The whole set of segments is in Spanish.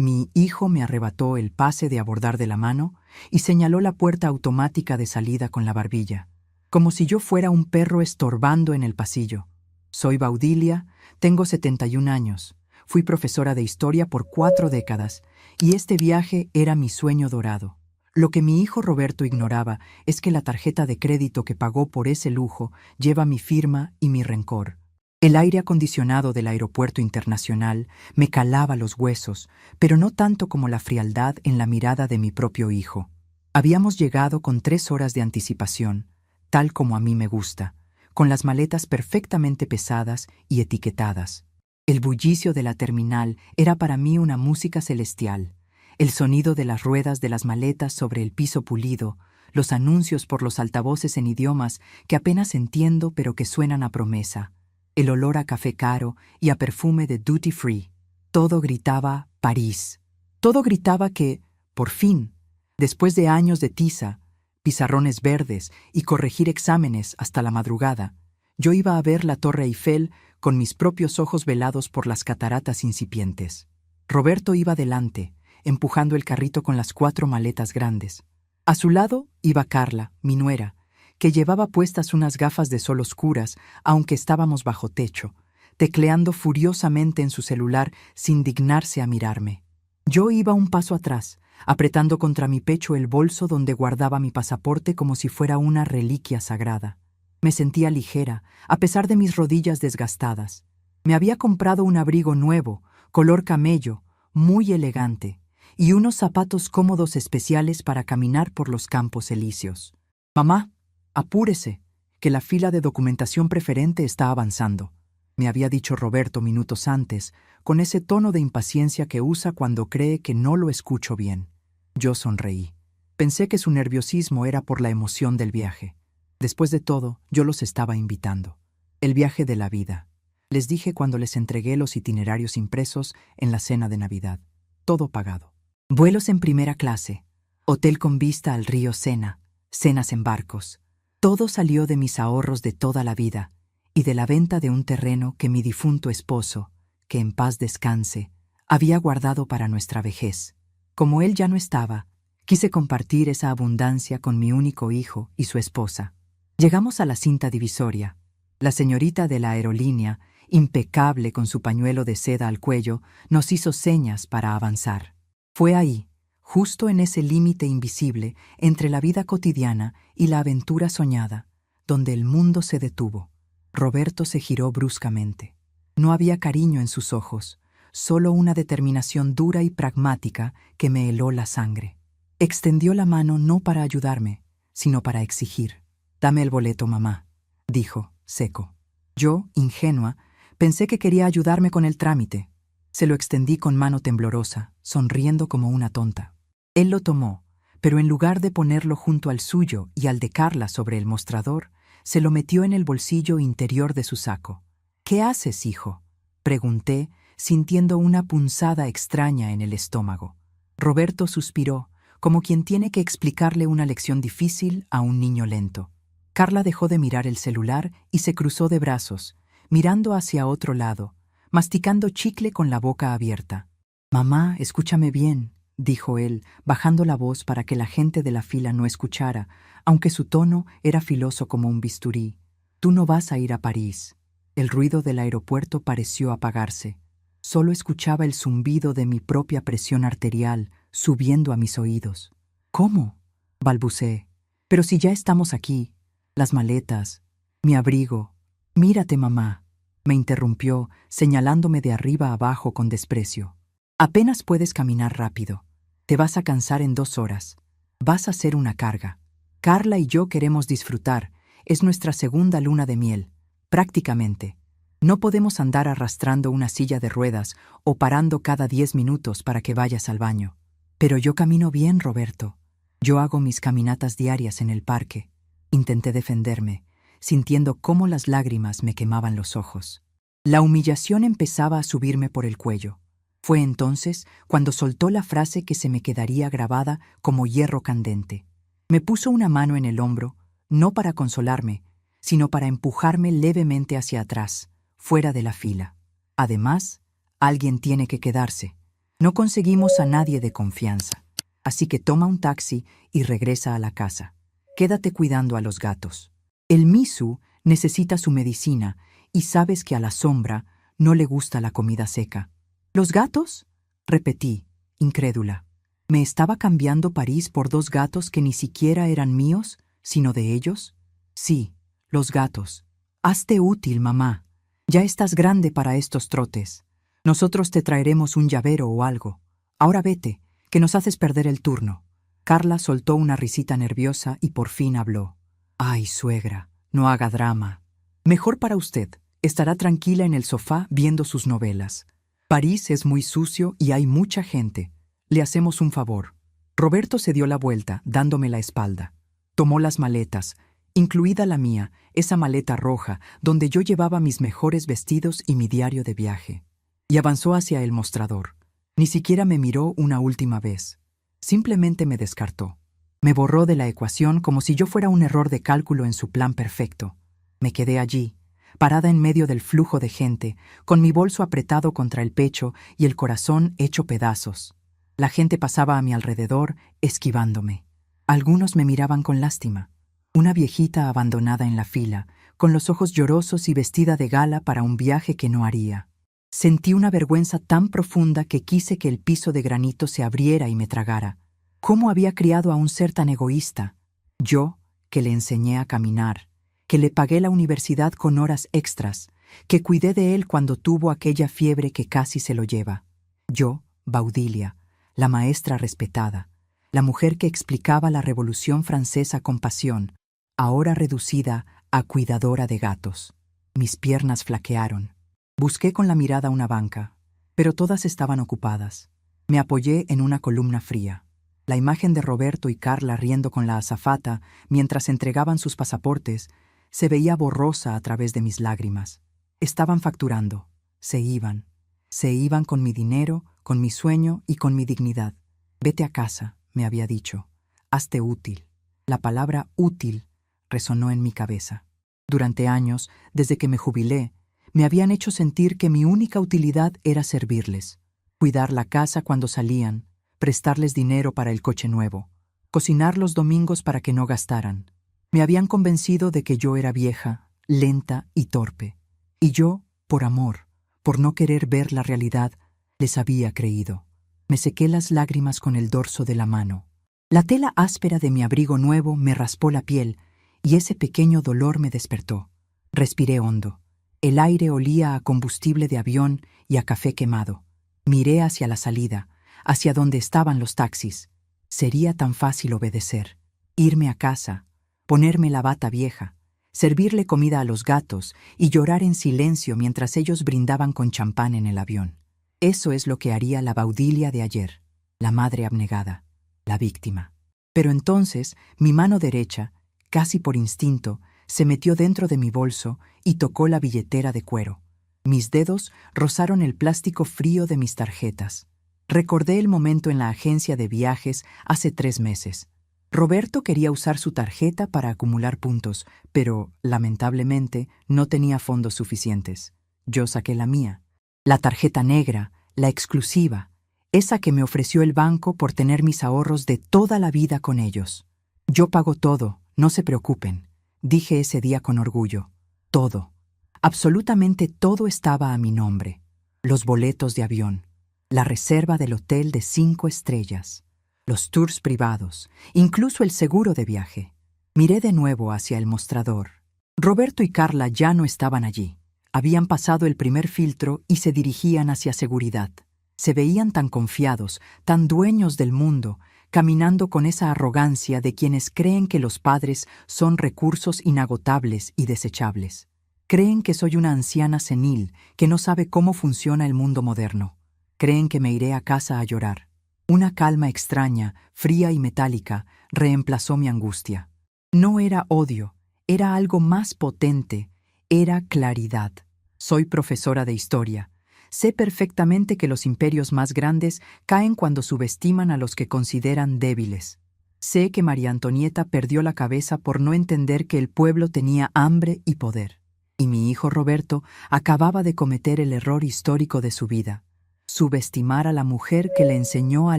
Mi hijo me arrebató el pase de abordar de la mano y señaló la puerta automática de salida con la barbilla, como si yo fuera un perro estorbando en el pasillo. Soy Baudilia, tengo 71 años, fui profesora de historia por 4 décadas y este viaje era mi sueño dorado. Lo que mi hijo Roberto ignoraba es que la tarjeta de crédito que pagó por ese lujo lleva mi firma y mi rencor. El aire acondicionado del aeropuerto internacional me calaba los huesos, pero no tanto como la frialdad en la mirada de mi propio hijo. Habíamos llegado con 3 horas de anticipación, tal como a mí me gusta, con las maletas perfectamente pesadas y etiquetadas. El bullicio de la terminal era para mí una música celestial. El sonido de las ruedas de las maletas sobre el piso pulido, los anuncios por los altavoces en idiomas que apenas entiendo pero que suenan a promesa, el olor a café caro y a perfume de duty free. Todo gritaba París. Todo gritaba que, por fin, después de años de tiza, pizarrones verdes y corregir exámenes hasta la madrugada, yo iba a ver la Torre Eiffel con mis propios ojos velados por las cataratas incipientes. Roberto iba delante, empujando el carrito con las 4 maletas grandes. A su lado iba Carla, mi nuera, que llevaba puestas unas gafas de sol oscuras, aunque estábamos bajo techo, tecleando furiosamente en su celular sin dignarse a mirarme. Yo iba un paso atrás, apretando contra mi pecho el bolso donde guardaba mi pasaporte como si fuera una reliquia sagrada. Me sentía ligera, a pesar de mis rodillas desgastadas. Me había comprado un abrigo nuevo, color camello, muy elegante, y unos zapatos cómodos especiales para caminar por los campos elíseos. «Mamá, apúrese, que la fila de documentación preferente está avanzando», me había dicho Roberto minutos antes, con ese tono de impaciencia que usa cuando cree que no lo escucho bien. Yo sonreí. Pensé que su nerviosismo era por la emoción del viaje. Después de todo, yo los estaba invitando. El viaje de la vida. Les dije cuando les entregué los itinerarios impresos en la cena de Navidad. Todo pagado. Vuelos en primera clase, hotel con vista al río Sena, cenas en barcos. Todo salió de mis ahorros de toda la vida y de la venta de un terreno que mi difunto esposo, que en paz descanse, había guardado para nuestra vejez. Como él ya no estaba, quise compartir esa abundancia con mi único hijo y su esposa. Llegamos a la cinta divisoria. La señorita de la aerolínea, impecable con su pañuelo de seda al cuello, nos hizo señas para avanzar. Fue ahí, justo en ese límite invisible entre la vida cotidiana y la aventura soñada, donde el mundo se detuvo. Roberto se giró bruscamente. No había cariño en sus ojos, solo una determinación dura y pragmática que me heló la sangre. Extendió la mano no para ayudarme, sino para exigir. «Dame el boleto, mamá», dijo, seco. Yo, ingenua, pensé que quería ayudarme con el trámite. Se lo extendí con mano temblorosa, sonriendo como una tonta. Él lo tomó, pero en lugar de ponerlo junto al suyo y al de Carla sobre el mostrador, se lo metió en el bolsillo interior de su saco. «¿Qué haces, hijo?», pregunté, sintiendo una punzada extraña en el estómago. Roberto suspiró, como quien tiene que explicarle una lección difícil a un niño lento. Carla dejó de mirar el celular y se cruzó de brazos, mirando hacia otro lado, masticando chicle con la boca abierta. «Mamá, escúchame bien», dijo él, bajando la voz para que la gente de la fila no escuchara, aunque su tono era filoso como un bisturí. «Tú no vas a ir a París». El ruido del aeropuerto pareció apagarse. Solo escuchaba el zumbido de mi propia presión arterial subiendo a mis oídos. «¿Cómo?», balbuceé. «Pero si ya estamos aquí, las maletas, mi abrigo». «Mírate, mamá», me interrumpió, señalándome de arriba abajo con desprecio. «Apenas puedes caminar rápido. Te vas a cansar en 2 horas. Vas a ser una carga. Carla y yo queremos disfrutar. Es nuestra segunda luna de miel, prácticamente. No podemos andar arrastrando una silla de ruedas o parando cada 10 minutos para que vayas al baño». «Pero yo camino bien, Roberto. Yo hago mis caminatas diarias en el parque». Intenté defenderme, sintiendo cómo las lágrimas me quemaban los ojos. La humillación empezaba a subirme por el cuello. Fue entonces cuando soltó la frase que se me quedaría grabada como hierro candente. Me puso una mano en el hombro, no para consolarme, sino para empujarme levemente hacia atrás, fuera de la fila. «Además, alguien tiene que quedarse. No conseguimos a nadie de confianza, así que toma un taxi y regresa a la casa. Quédate cuidando a los gatos. El Misu necesita su medicina y sabes que a la sombra no le gusta la comida seca. ¿Los gatos? Repetí, incrédula. ¿Me estaba cambiando París por dos gatos que ni siquiera eran míos, sino de ellos? Sí, los gatos. Hazte útil, mamá. Ya estás grande para estos trotes. Nosotros te traeremos un llavero o algo. Ahora vete, que nos haces perder el turno. Carla soltó una risita nerviosa y por fin habló. Ay, suegra, no haga drama. Mejor para usted. Estará tranquila en el sofá viendo sus novelas. París es muy sucio y hay mucha gente. Le hacemos un favor. Roberto se dio la vuelta, dándome la espalda. Tomó las maletas, incluida la mía, esa maleta roja, donde yo llevaba mis mejores vestidos y mi diario de viaje, y avanzó hacia el mostrador. Ni siquiera me miró una última vez. Simplemente me descartó. Me borró de la ecuación como si yo fuera un error de cálculo en su plan perfecto. Me quedé allí, parada en medio del flujo de gente, con mi bolso apretado contra el pecho y el corazón hecho pedazos. La gente pasaba a mi alrededor, esquivándome. Algunos me miraban con lástima. Una viejita abandonada en la fila, con los ojos llorosos y vestida de gala para un viaje que no haría. Sentí una vergüenza tan profunda que quise que el piso de granito se abriera y me tragara. ¿Cómo había criado a un ser tan egoísta? Yo, que le enseñé a caminar, que le pagué la universidad con horas extras, que cuidé de él cuando tuvo aquella fiebre que casi se lo lleva. Yo, Baudilia, la maestra respetada, la mujer que explicaba la Revolución Francesa con pasión, ahora reducida a cuidadora de gatos. Mis piernas flaquearon. Busqué con la mirada una banca, pero todas estaban ocupadas. Me apoyé en una columna fría. La imagen de Roberto y Carla riendo con la azafata mientras entregaban sus pasaportes se veía borrosa a través de mis lágrimas. Estaban facturando. Se iban. Se iban con mi dinero, con mi sueño y con mi dignidad. Vete a casa, me había dicho. Hazte útil. La palabra útil resonó en mi cabeza. Durante años, desde que me jubilé, me habían hecho sentir que mi única utilidad era servirles, cuidar la casa cuando salían, prestarles dinero para el coche nuevo, cocinar los domingos para que no gastaran. Me habían convencido de que yo era vieja, lenta y torpe. Y yo, por amor, por no querer ver la realidad, les había creído. Me sequé las lágrimas con el dorso de la mano. La tela áspera de mi abrigo nuevo me raspó la piel y ese pequeño dolor me despertó. Respiré hondo. El aire olía a combustible de avión y a café quemado. Miré hacia la salida, hacia donde estaban los taxis. Sería tan fácil obedecer, irme a casa, ponerme la bata vieja, servirle comida a los gatos y llorar en silencio mientras ellos brindaban con champán en el avión. Eso es lo que haría la Baudilia de ayer, la madre abnegada, la víctima. Pero entonces mi mano derecha, casi por instinto, se metió dentro de mi bolso y tocó la billetera de cuero. Mis dedos rozaron el plástico frío de mis tarjetas. Recordé el momento en la agencia de viajes hace 3 meses. Roberto quería usar su tarjeta para acumular puntos, pero, lamentablemente, no tenía fondos suficientes. Yo saqué la mía. La tarjeta negra, la exclusiva, esa que me ofreció el banco por tener mis ahorros de toda la vida con ellos. Yo pago todo, no se preocupen, dije ese día con orgullo. Todo. Absolutamente todo estaba a mi nombre. Los boletos de avión, la reserva del hotel de 5 estrellas, los tours privados, incluso el seguro de viaje. Miré de nuevo hacia el mostrador. Roberto y Carla ya no estaban allí. Habían pasado el primer filtro y se dirigían hacia seguridad. Se veían tan confiados, tan dueños del mundo, caminando con esa arrogancia de quienes creen que los padres son recursos inagotables y desechables. Creen que soy una anciana senil que no sabe cómo funciona el mundo moderno. Creen que me iré a casa a llorar. Una calma extraña, fría y metálica, reemplazó mi angustia. No era odio, era algo más potente, era claridad. Soy profesora de historia. Sé perfectamente que los imperios más grandes caen cuando subestiman a los que consideran débiles. Sé que María Antonieta perdió la cabeza por no entender que el pueblo tenía hambre y poder. Y mi hijo Roberto acababa de cometer el error histórico de su vida. Subestimar a la mujer que le enseñó a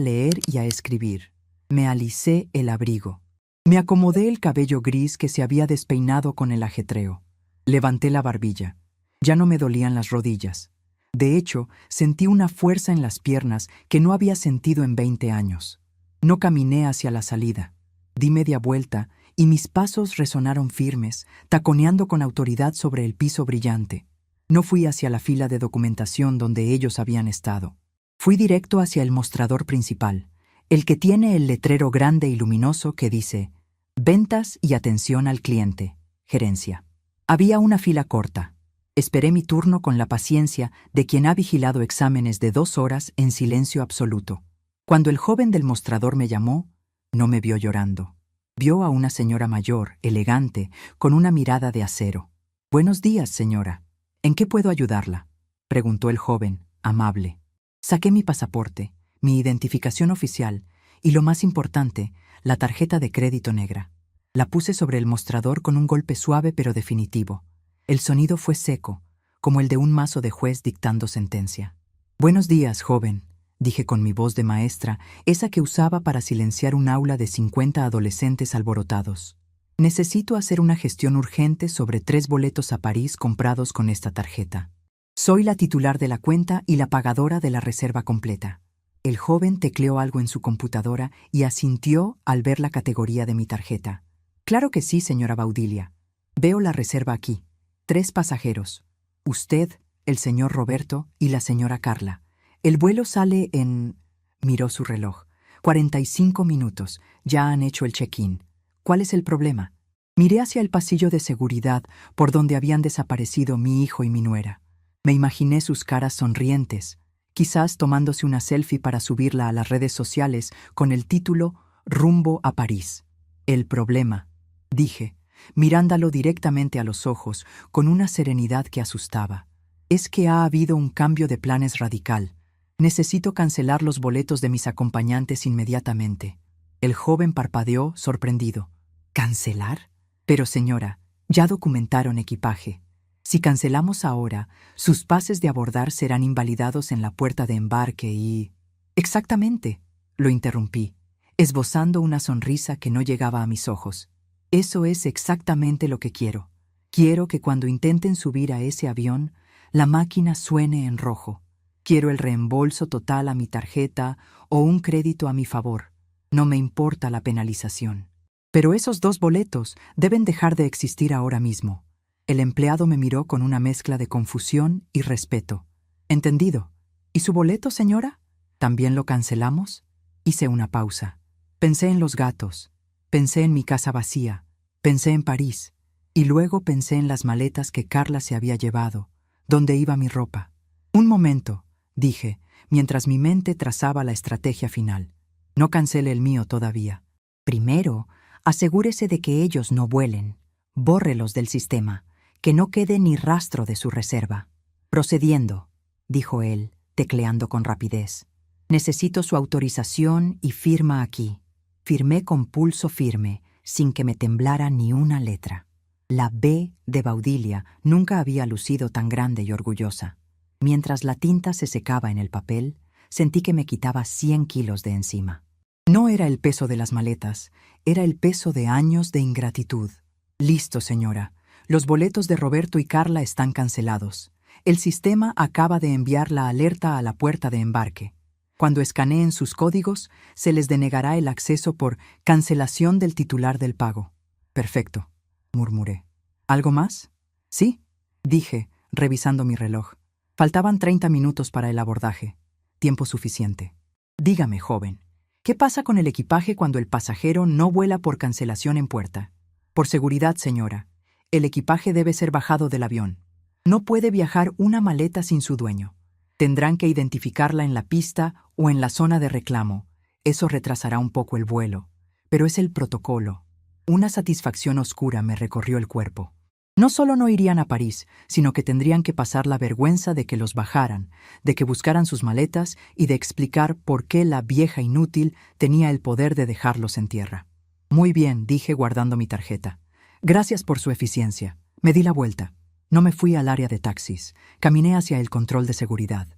leer y a escribir. Me alicé el abrigo. Me acomodé el cabello gris que se había despeinado con el ajetreo. Levanté la barbilla. Ya no me dolían las rodillas. De hecho, sentí una fuerza en las piernas que no había sentido en 20 años. No caminé hacia la salida. Di media vuelta y mis pasos resonaron firmes, taconeando con autoridad sobre el piso brillante. No fui hacia la fila de documentación donde ellos habían estado. Fui directo hacia el mostrador principal, el que tiene el letrero grande y luminoso que dice «Ventas y atención al cliente, gerencia». Había una fila corta. Esperé mi turno con la paciencia de quien ha vigilado exámenes de 2 horas en silencio absoluto. Cuando el joven del mostrador me llamó, no me vio llorando. Vio a una señora mayor, elegante, con una mirada de acero. «Buenos días, señora. ¿En qué puedo ayudarla?», preguntó el joven, amable. Saqué mi pasaporte, mi identificación oficial y, lo más importante, la tarjeta de crédito negra. La puse sobre el mostrador con un golpe suave pero definitivo. El sonido fue seco, como el de un mazo de juez dictando sentencia. «Buenos días, joven», dije con mi voz de maestra, esa que usaba para silenciar un aula de 50 adolescentes alborotados. «Necesito hacer una gestión urgente sobre 3 boletos a París comprados con esta tarjeta. Soy la titular de la cuenta y la pagadora de la reserva completa». El joven tecleó algo en su computadora y asintió al ver la categoría de mi tarjeta. «Claro que sí, señora Baudilia. Veo la reserva aquí. 3 pasajeros. Usted, el señor Roberto y la señora Carla. El vuelo sale en...». Miró su reloj. 45 minutos. Ya han hecho el check-in. ¿Cuál es el problema? Miré hacia el pasillo de seguridad por donde habían desaparecido mi hijo y mi nuera. Me imaginé sus caras sonrientes, quizás tomándose una selfie para subirla a las redes sociales con el título «Rumbo a París». «El problema», dije, mirándolo directamente a los ojos con una serenidad que asustaba, «es que ha habido un cambio de planes radical. Necesito cancelar los boletos de mis acompañantes inmediatamente». El joven parpadeó, sorprendido. «¿Cancelar? Pero señora, ya documentaron equipaje. Si cancelamos ahora, sus pases de abordar serán invalidados en la puerta de embarque y...». «Exactamente», lo interrumpí, esbozando una sonrisa que no llegaba a mis ojos. «Eso es exactamente lo que quiero. Quiero que cuando intenten subir a ese avión, la máquina suene en rojo. Quiero el reembolso total a mi tarjeta o un crédito a mi favor. No me importa la penalización. Pero esos 2 boletos deben dejar de existir ahora mismo». El empleado me miró con una mezcla de confusión y respeto. «Entendido. ¿Y su boleto, señora? ¿También lo cancelamos?». Hice una pausa. Pensé en los gatos. Pensé en mi casa vacía. Pensé en París. Y luego pensé en las maletas que Carla se había llevado, donde iba mi ropa. «Un momento», dije, mientras mi mente trazaba la estrategia final. «No cancele el mío todavía. Primero, asegúrese de que ellos no vuelen. Bórrelos del sistema. Que no quede ni rastro de su reserva». «Procediendo», dijo él, tecleando con rapidez. «Necesito su autorización y firma aquí». Firmé con pulso firme, sin que me temblara ni una letra. La B de Baudilia nunca había lucido tan grande y orgullosa. Mientras la tinta se secaba en el papel, sentí que me quitaba 100 kilos de encima. No era el peso de las maletas, era el peso de años de ingratitud. «Listo, señora. Los boletos de Roberto y Carla están cancelados. El sistema acaba de enviar la alerta a la puerta de embarque. Cuando escaneen sus códigos, se les denegará el acceso por cancelación del titular del pago». «Perfecto», murmuré. «¿Algo más?». «Sí», dije, revisando mi reloj. Faltaban 30 minutos para el abordaje. Tiempo suficiente. «Dígame, joven, ¿qué pasa con el equipaje cuando el pasajero no vuela por cancelación en puerta?». «Por seguridad, señora. El equipaje debe ser bajado del avión. No puede viajar una maleta sin su dueño. Tendrán que identificarla en la pista o en la zona de reclamo. Eso retrasará un poco el vuelo. Pero es el protocolo». Una satisfacción oscura me recorrió el cuerpo. No solo no irían a París, sino que tendrían que pasar la vergüenza de que los bajaran, de que buscaran sus maletas y de explicar por qué la vieja inútil tenía el poder de dejarlos en tierra. «Muy bien», dije guardando mi tarjeta. «Gracias por su eficiencia». Me di la vuelta. No me fui al área de taxis. Caminé hacia el control de seguridad.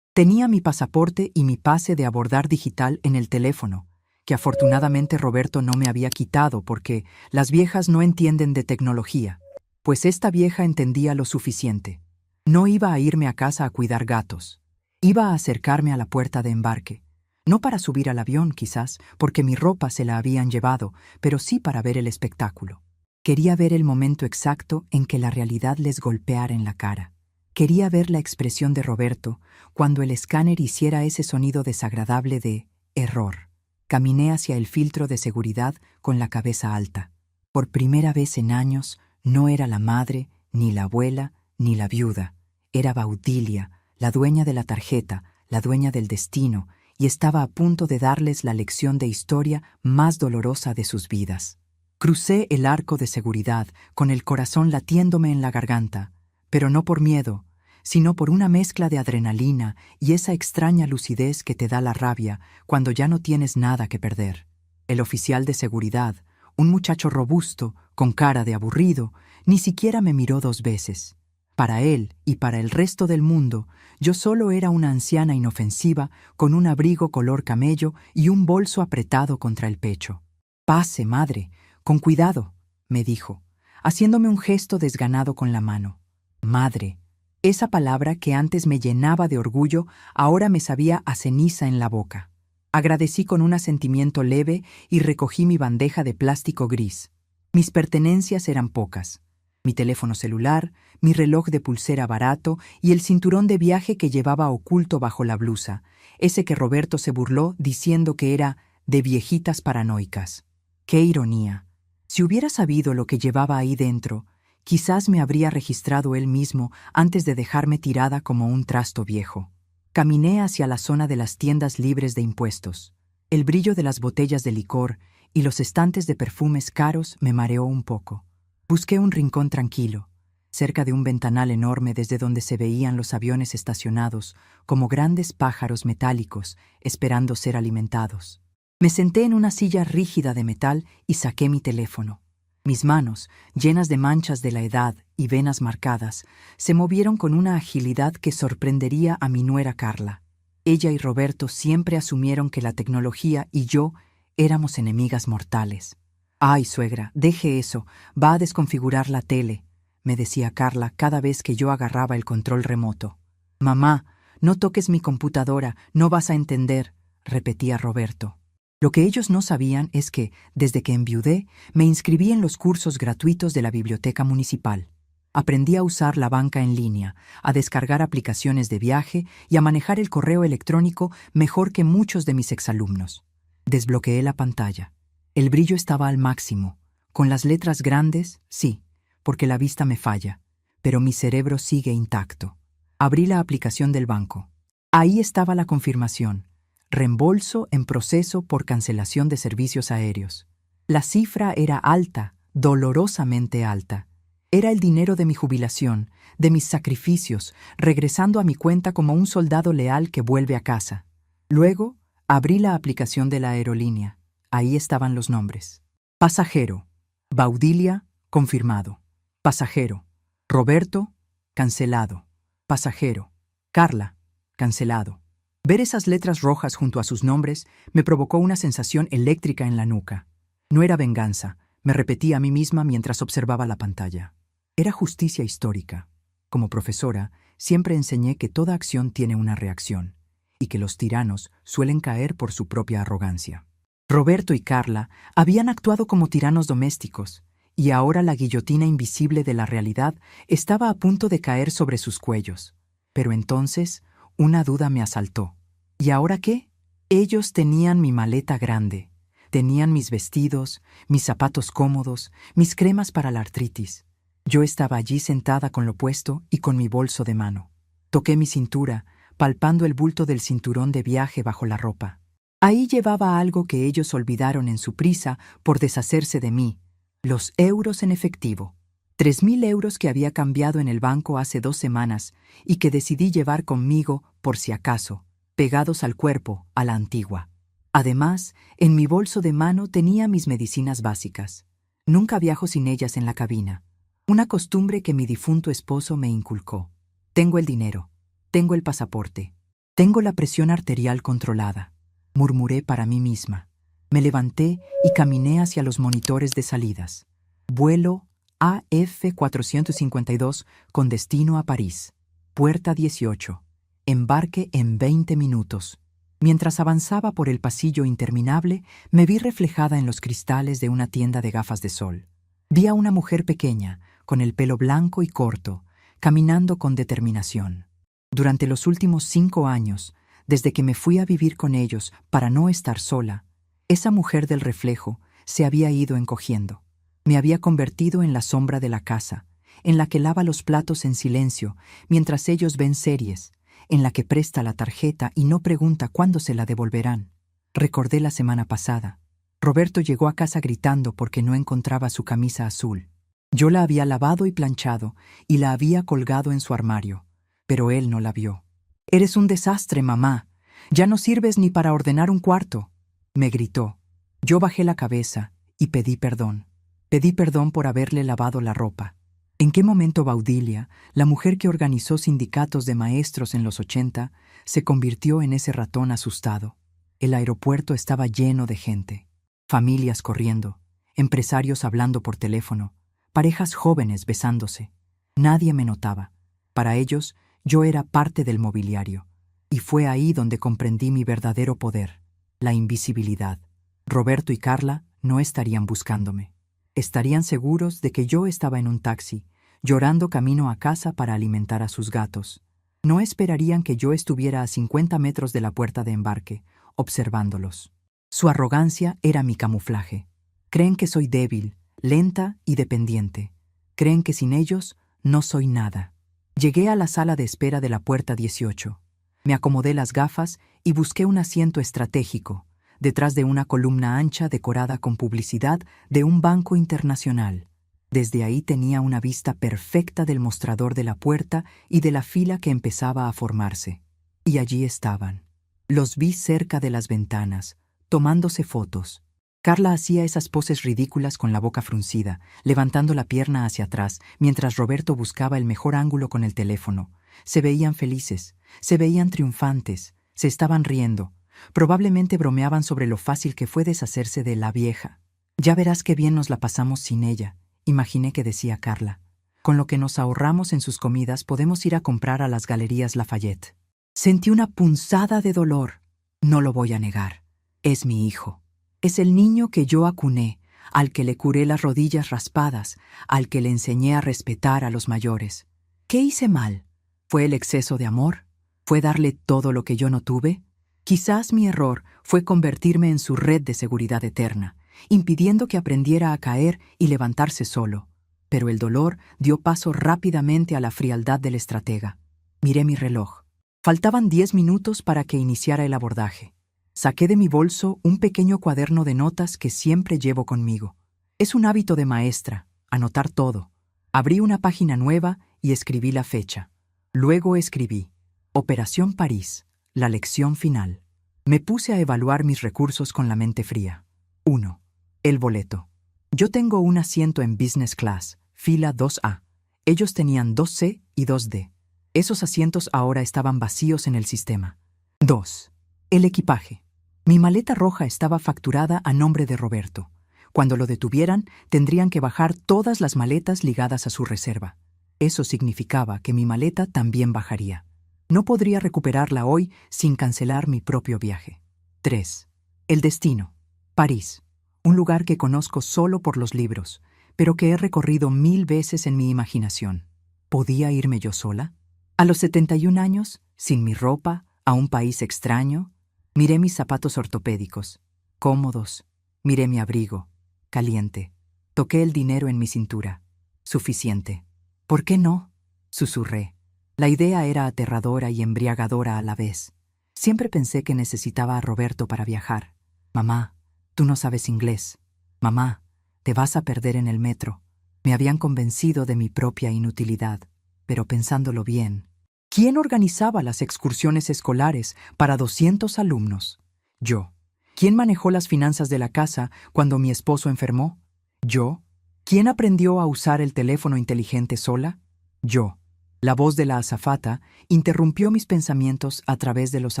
Tenía mi pasaporte y mi pase de abordar digital en el teléfono, que afortunadamente Roberto no me había quitado porque las viejas no entienden de tecnología, pues esta vieja entendía lo suficiente. No iba a irme a casa a cuidar gatos. Iba a acercarme a la puerta de embarque. No para subir al avión, quizás, porque mi ropa se la habían llevado, pero sí para ver el espectáculo. Quería ver el momento exacto en que la realidad les golpeara en la cara. Quería ver la expresión de Roberto cuando el escáner hiciera ese sonido desagradable de error. Caminé hacia el filtro de seguridad con la cabeza alta. Por primera vez en años, no era la madre, ni la abuela, ni la viuda. Era Baudilia, la dueña de la tarjeta, la dueña del destino, y estaba a punto de darles la lección de historia más dolorosa de sus vidas. Crucé el arco de seguridad con el corazón latiéndome en la garganta, pero no por miedo, sino por una mezcla de adrenalina y esa extraña lucidez que te da la rabia cuando ya no tienes nada que perder. El oficial de seguridad, un muchacho robusto, con cara de aburrido, ni siquiera me miró 2 veces. Para él y para el resto del mundo, yo solo era una anciana inofensiva con un abrigo color camello y un bolso apretado contra el pecho. «Pase, madre, con cuidado», me dijo, haciéndome un gesto desganado con la mano. Madre. Esa palabra que antes me llenaba de orgullo, ahora me sabía a ceniza en la boca. Agradecí con un asentimiento leve y recogí mi bandeja de plástico gris. Mis pertenencias eran pocas. Mi teléfono celular, mi reloj de pulsera barato y el cinturón de viaje que llevaba oculto bajo la blusa, ese que Roberto se burló diciendo que era de viejitas paranoicas. ¡Qué ironía! Si hubiera sabido lo que llevaba ahí dentro, quizás me habría registrado él mismo antes de dejarme tirada como un trasto viejo. Caminé hacia la zona de las tiendas libres de impuestos. El brillo de las botellas de licor y los estantes de perfumes caros me mareó un poco. Busqué un rincón tranquilo, cerca de un ventanal enorme desde donde se veían los aviones estacionados como grandes pájaros metálicos esperando ser alimentados. Me senté en una silla rígida de metal y saqué mi teléfono. Mis manos, llenas de manchas de la edad y venas marcadas, se movieron con una agilidad que sorprendería a mi nuera Carla. Ella y Roberto siempre asumieron que la tecnología y yo éramos enemigas mortales. «Ay, suegra, deje eso, va a desconfigurar la tele», me decía Carla cada vez que yo agarraba el control remoto. «Mamá, no toques mi computadora, no vas a entender», repetía Roberto. Lo que ellos no sabían es que, desde que enviudé, me inscribí en los cursos gratuitos de la biblioteca municipal. Aprendí a usar la banca en línea, a descargar aplicaciones de viaje y a manejar el correo electrónico mejor que muchos de mis exalumnos. Desbloqueé la pantalla. El brillo estaba al máximo. Con las letras grandes, sí, porque la vista me falla, pero mi cerebro sigue intacto. Abrí la aplicación del banco. Ahí estaba la confirmación. Reembolso en proceso por cancelación de servicios aéreos. La cifra era alta, dolorosamente alta. Era el dinero de mi jubilación, de mis sacrificios, regresando a mi cuenta como un soldado leal que vuelve a casa. Luego, abrí la aplicación de la aerolínea. Ahí estaban los nombres. Pasajero. Baudilia, confirmado. Pasajero. Roberto, cancelado. Pasajero. Carla, cancelado. Ver esas letras rojas junto a sus nombres me provocó una sensación eléctrica en la nuca. No era venganza, me repetí a mí misma mientras observaba la pantalla. Era justicia histórica. Como profesora, siempre enseñé que toda acción tiene una reacción, y que los tiranos suelen caer por su propia arrogancia. Roberto y Carla habían actuado como tiranos domésticos, y ahora la guillotina invisible de la realidad estaba a punto de caer sobre sus cuellos. Pero entonces, una duda me asaltó. ¿Y ahora qué? Ellos tenían mi maleta grande, tenían mis vestidos, mis zapatos cómodos, mis cremas para la artritis. Yo estaba allí sentada con lo puesto y con mi bolso de mano. Toqué mi cintura, palpando el bulto del cinturón de viaje bajo la ropa. Ahí llevaba algo que ellos olvidaron en su prisa por deshacerse de mí, los euros en efectivo. 3.000 euros que había cambiado en el banco hace 2 semanas y que decidí llevar conmigo por si acaso, pegados al cuerpo, a la antigua. Además, en mi bolso de mano tenía mis medicinas básicas. Nunca viajo sin ellas en la cabina. Una costumbre que mi difunto esposo me inculcó. Tengo el dinero, tengo el pasaporte. Tengo la presión arterial controlada, murmuré para mí misma. Me levanté y caminé hacia los monitores de salidas. Vuelo AF452 con destino a París. Puerta 18. Embarque en 20 minutos. Mientras avanzaba por el pasillo interminable, me vi reflejada en los cristales de una tienda de gafas de sol. Vi a una mujer pequeña, con el pelo blanco y corto, caminando con determinación. Durante los últimos 5 años, desde que me fui a vivir con ellos para no estar sola, esa mujer del reflejo se había ido encogiendo. Me había convertido en la sombra de la casa, en la que lava los platos en silencio mientras ellos ven series, en la que presta la tarjeta y no pregunta cuándo se la devolverán. Recordé la semana pasada. Roberto llegó a casa gritando porque no encontraba su camisa azul. Yo la había lavado y planchado y la había colgado en su armario, pero él no la vio. «Eres un desastre, mamá. Ya no sirves ni para ordenar un cuarto», me gritó. Yo bajé la cabeza y pedí perdón. Pedí perdón por haberle lavado la ropa. ¿En qué momento Baudilia, la mujer que organizó sindicatos de maestros en los 80, se convirtió en ese ratón asustado? El aeropuerto estaba lleno de gente. Familias corriendo, empresarios hablando por teléfono, parejas jóvenes besándose. Nadie me notaba. Para ellos, yo era parte del mobiliario. Y fue ahí donde comprendí mi verdadero poder, la invisibilidad. Roberto y Carla no estarían buscándome. Estarían seguros de que yo estaba en un taxi, llorando camino a casa para alimentar a sus gatos. No esperarían que yo estuviera a 50 metros de la puerta de embarque, observándolos. Su arrogancia era mi camuflaje. Creen que soy débil, lenta y dependiente. Creen que sin ellos no soy nada. Llegué a la sala de espera de la puerta 18. Me acomodé las gafas y busqué un asiento estratégico, detrás de una columna ancha decorada con publicidad de un banco internacional. Desde ahí tenía una vista perfecta del mostrador de la puerta y de la fila que empezaba a formarse. Y allí estaban. Los vi cerca de las ventanas, tomándose fotos. Carla hacía esas poses ridículas con la boca fruncida, levantando la pierna hacia atrás, mientras Roberto buscaba el mejor ángulo con el teléfono. Se veían felices, se veían triunfantes, se estaban riendo. Probablemente bromeaban sobre lo fácil que fue deshacerse de la vieja. «Ya verás qué bien nos la pasamos sin ella», imaginé que decía Carla. «Con lo que nos ahorramos en sus comidas podemos ir a comprar a las Galerías Lafayette». Sentí una punzada de dolor. No lo voy a negar. Es mi hijo. Es el niño que yo acuné, al que le curé las rodillas raspadas, al que le enseñé a respetar a los mayores. ¿Qué hice mal? ¿Fue el exceso de amor? ¿Fue darle todo lo que yo no tuve? Quizás mi error fue convertirme en su red de seguridad eterna, impidiendo que aprendiera a caer y levantarse solo. Pero el dolor dio paso rápidamente a la frialdad del estratega. Miré mi reloj. Faltaban 10 minutos para que iniciara el abordaje. Saqué de mi bolso un pequeño cuaderno de notas que siempre llevo conmigo. Es un hábito de maestra, anotar todo. Abrí una página nueva y escribí la fecha. Luego escribí: Operación París. La lección final. Me puse a evaluar mis recursos con la mente fría. 1. El boleto. Yo tengo un asiento en business class, fila 2A. Ellos tenían 2C y 2D. Esos asientos ahora estaban vacíos en el sistema. 2. El equipaje. Mi maleta roja estaba facturada a nombre de Roberto. Cuando lo detuvieran, tendrían que bajar todas las maletas ligadas a su reserva. Eso significaba que mi maleta también bajaría. No podría recuperarla hoy sin cancelar mi propio viaje. 3. El destino. París. Un lugar que conozco solo por los libros, pero que he recorrido 1000 veces en mi imaginación. ¿Podía irme yo sola? A los 71 años, sin mi ropa, a un país extraño, miré mis zapatos ortopédicos, cómodos. Miré mi abrigo, caliente. Toqué el dinero en mi cintura. Suficiente. ¿Por qué no? Susurré. La idea era aterradora y embriagadora a la vez. Siempre pensé que necesitaba a Roberto para viajar. Mamá, tú no sabes inglés. Mamá, te vas a perder en el metro. Me habían convencido de mi propia inutilidad, pero pensándolo bien, ¿quién organizaba las excursiones escolares para 200 alumnos? Yo. ¿Quién manejó las finanzas de la casa cuando mi esposo enfermó? Yo. ¿Quién aprendió a usar el teléfono inteligente sola? Yo. La voz de la azafata interrumpió mis pensamientos a través de los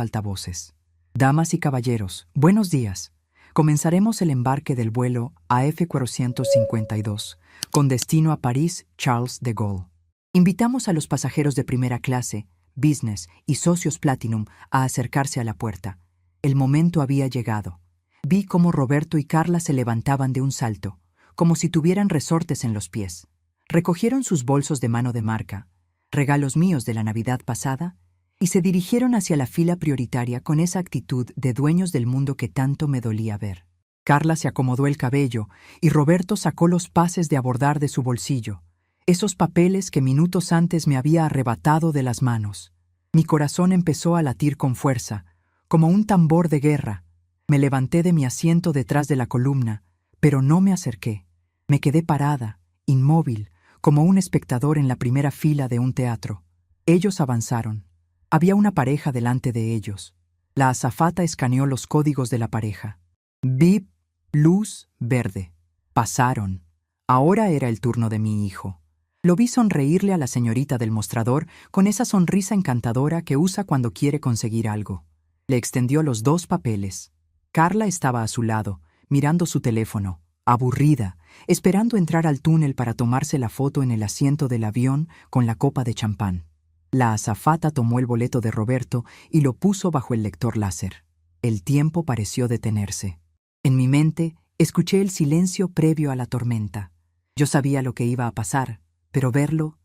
altavoces. Damas y caballeros, buenos días. Comenzaremos el embarque del vuelo AF452, con destino a París Charles de Gaulle. Invitamos a los pasajeros de primera clase, business y socios platinum a acercarse a la puerta. El momento había llegado. Vi cómo Roberto y Carla se levantaban de un salto, como si tuvieran resortes en los pies. Recogieron sus bolsos de mano de marca, regalos míos de la Navidad pasada, y se dirigieron hacia la fila prioritaria con esa actitud de dueños del mundo que tanto me dolía ver. Carla se acomodó el cabello y Roberto sacó los pases de abordar de su bolsillo, esos papeles que minutos antes me había arrebatado de las manos. Mi corazón empezó a latir con fuerza, como un tambor de guerra. Me levanté de mi asiento detrás de la columna, pero no me acerqué. Me quedé parada, inmóvil, como un espectador en la primera fila de un teatro. Ellos avanzaron. Había una pareja delante de ellos. La azafata escaneó los códigos de la pareja. Bip, luz, verde. Pasaron. Ahora era el turno de mi hijo. Lo vi sonreírle a la señorita del mostrador con esa sonrisa encantadora que usa cuando quiere conseguir algo. Le extendió los 2 papeles. Carla estaba a su lado, mirando su teléfono, aburrida, esperando entrar al túnel para tomarse la foto en el asiento del avión con la copa de champán. La azafata tomó el boleto de Roberto y lo puso bajo el lector láser. El tiempo pareció detenerse. En mi mente, escuché el silencio previo a la tormenta. Yo sabía lo que iba a pasar, pero verlo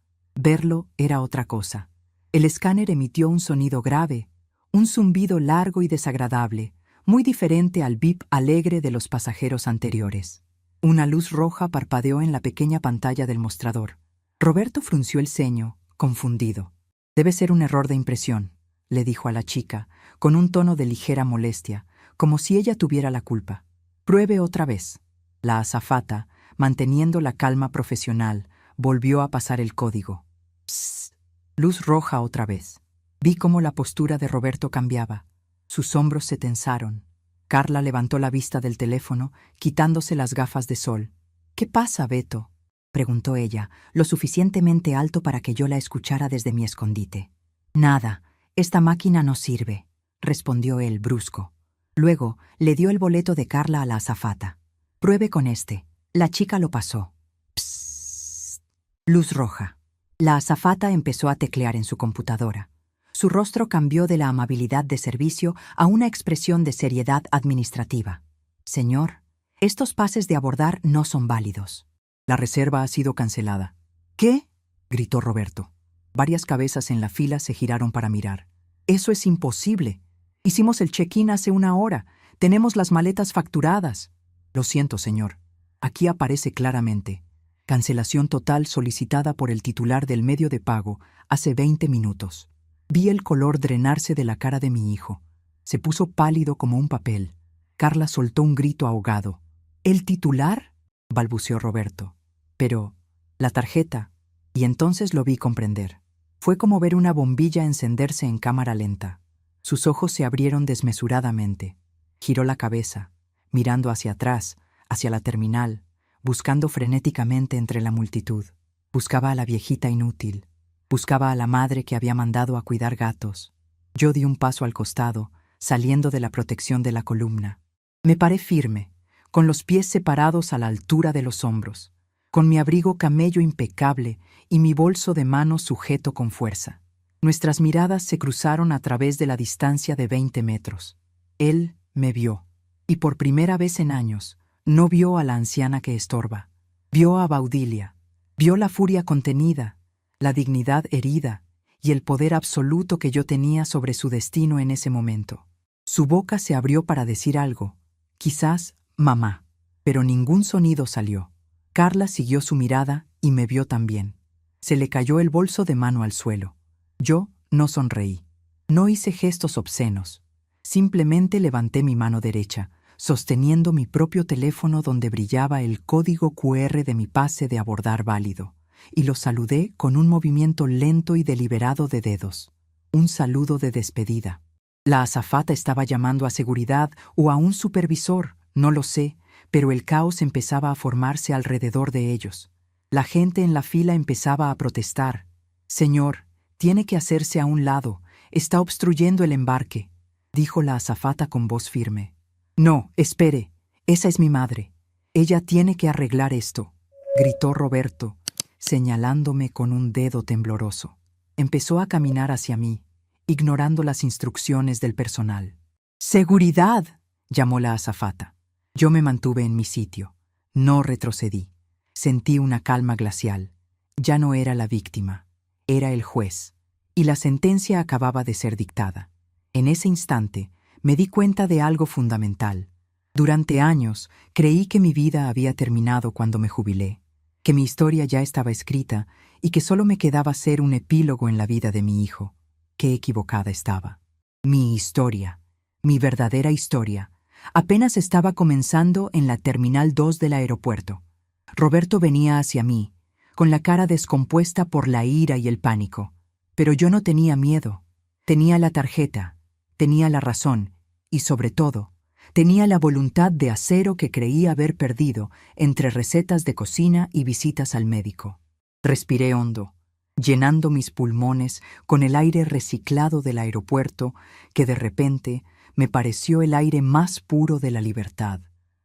era otra cosa. El escáner emitió un sonido grave, un zumbido largo y desagradable, muy diferente al bip alegre de los pasajeros anteriores. Una luz roja parpadeó en la pequeña pantalla del mostrador. Roberto frunció el ceño, confundido. «Debe ser un error de impresión», le dijo a la chica, con un tono de ligera molestia, como si ella tuviera la culpa. «Pruebe otra vez». La azafata, manteniendo la calma profesional, volvió a pasar el código. «Psst». Luz roja otra vez. Vi cómo la postura de Roberto cambiaba. Sus hombros se tensaron. Carla levantó la vista del teléfono, quitándose las gafas de sol. «¿Qué pasa, Beto?», preguntó ella, lo suficientemente alto para que yo la escuchara desde mi escondite. «Nada, esta máquina no sirve», respondió él brusco. Luego le dio el boleto de Carla a la azafata. «Pruebe con este». La chica lo pasó. Psst. Luz roja. La azafata empezó a teclear en su computadora. Su rostro cambió de la amabilidad de servicio a una expresión de seriedad administrativa. «Señor, estos pases de abordar no son válidos. La reserva ha sido cancelada». «¿Qué?», gritó Roberto. Varias cabezas en la fila se giraron para mirar. «Eso es imposible. Hicimos el check-in hace 1 hora. Tenemos las maletas facturadas». «Lo siento, señor. Aquí aparece claramente. Cancelación total solicitada por el titular del medio de pago hace 20 minutos». Vi el color drenarse de la cara de mi hijo. Se puso pálido como un papel. Carla soltó un grito ahogado. «¿El titular?», balbuceó Roberto. «Pero, la tarjeta». Y entonces lo vi comprender. Fue como ver una bombilla encenderse en cámara lenta. Sus ojos se abrieron desmesuradamente. Giró la cabeza, mirando hacia atrás, hacia la terminal, buscando frenéticamente entre la multitud. Buscaba a la viejita inútil. Buscaba a la madre que había mandado a cuidar gatos. Yo di un paso al costado, saliendo de la protección de la columna. Me paré firme, con los pies separados a la altura de los hombros, con mi abrigo camello impecable y mi bolso de mano sujeto con fuerza. Nuestras miradas se cruzaron a través de la distancia de 20 metros. Él me vio, y por primera vez en años, no vio a la anciana que estorba. Vio a Baudilia, vio la furia contenida, la dignidad herida y el poder absoluto que yo tenía sobre su destino en ese momento. Su boca se abrió para decir algo, quizás «mamá», pero ningún sonido salió. Carla siguió su mirada y me vio también. Se le cayó el bolso de mano al suelo. Yo no sonreí. No hice gestos obscenos. Simplemente levanté mi mano derecha, sosteniendo mi propio teléfono donde brillaba el código QR de mi pase de abordar válido, y lo saludé con un movimiento lento y deliberado de dedos. Un saludo de despedida. La azafata estaba llamando a seguridad o a un supervisor, no lo sé, pero el caos empezaba a formarse alrededor de ellos. La gente en la fila empezaba a protestar. Señor, tiene que hacerse a un lado, está obstruyendo el embarque, dijo la azafata con voz firme. No, espere, esa es mi madre. Ella tiene que arreglar esto, gritó Roberto, señalándome con un dedo tembloroso. Empezó a caminar hacia mí, ignorando las instrucciones del personal. ¡Seguridad!, llamó la azafata. Yo me mantuve en mi sitio. No retrocedí. Sentí una calma glacial. Ya no era la víctima, era el juez, y la sentencia acababa de ser dictada. En ese instante me di cuenta de algo fundamental. Durante años creí que mi vida había terminado cuando me jubilé, que mi historia ya estaba escrita y que solo me quedaba ser un epílogo en la vida de mi hijo. Qué equivocada estaba. Mi historia, mi verdadera historia, apenas estaba comenzando en la Terminal 2 del aeropuerto. Roberto venía hacia mí, con la cara descompuesta por la ira y el pánico. Pero yo no tenía miedo. Tenía la tarjeta, tenía la razón y, sobre todo, tenía la voluntad de acero que creía haber perdido entre recetas de cocina y visitas al médico. Respiré hondo, llenando mis pulmones con el aire reciclado del aeropuerto que de repente me pareció el aire más puro de la libertad.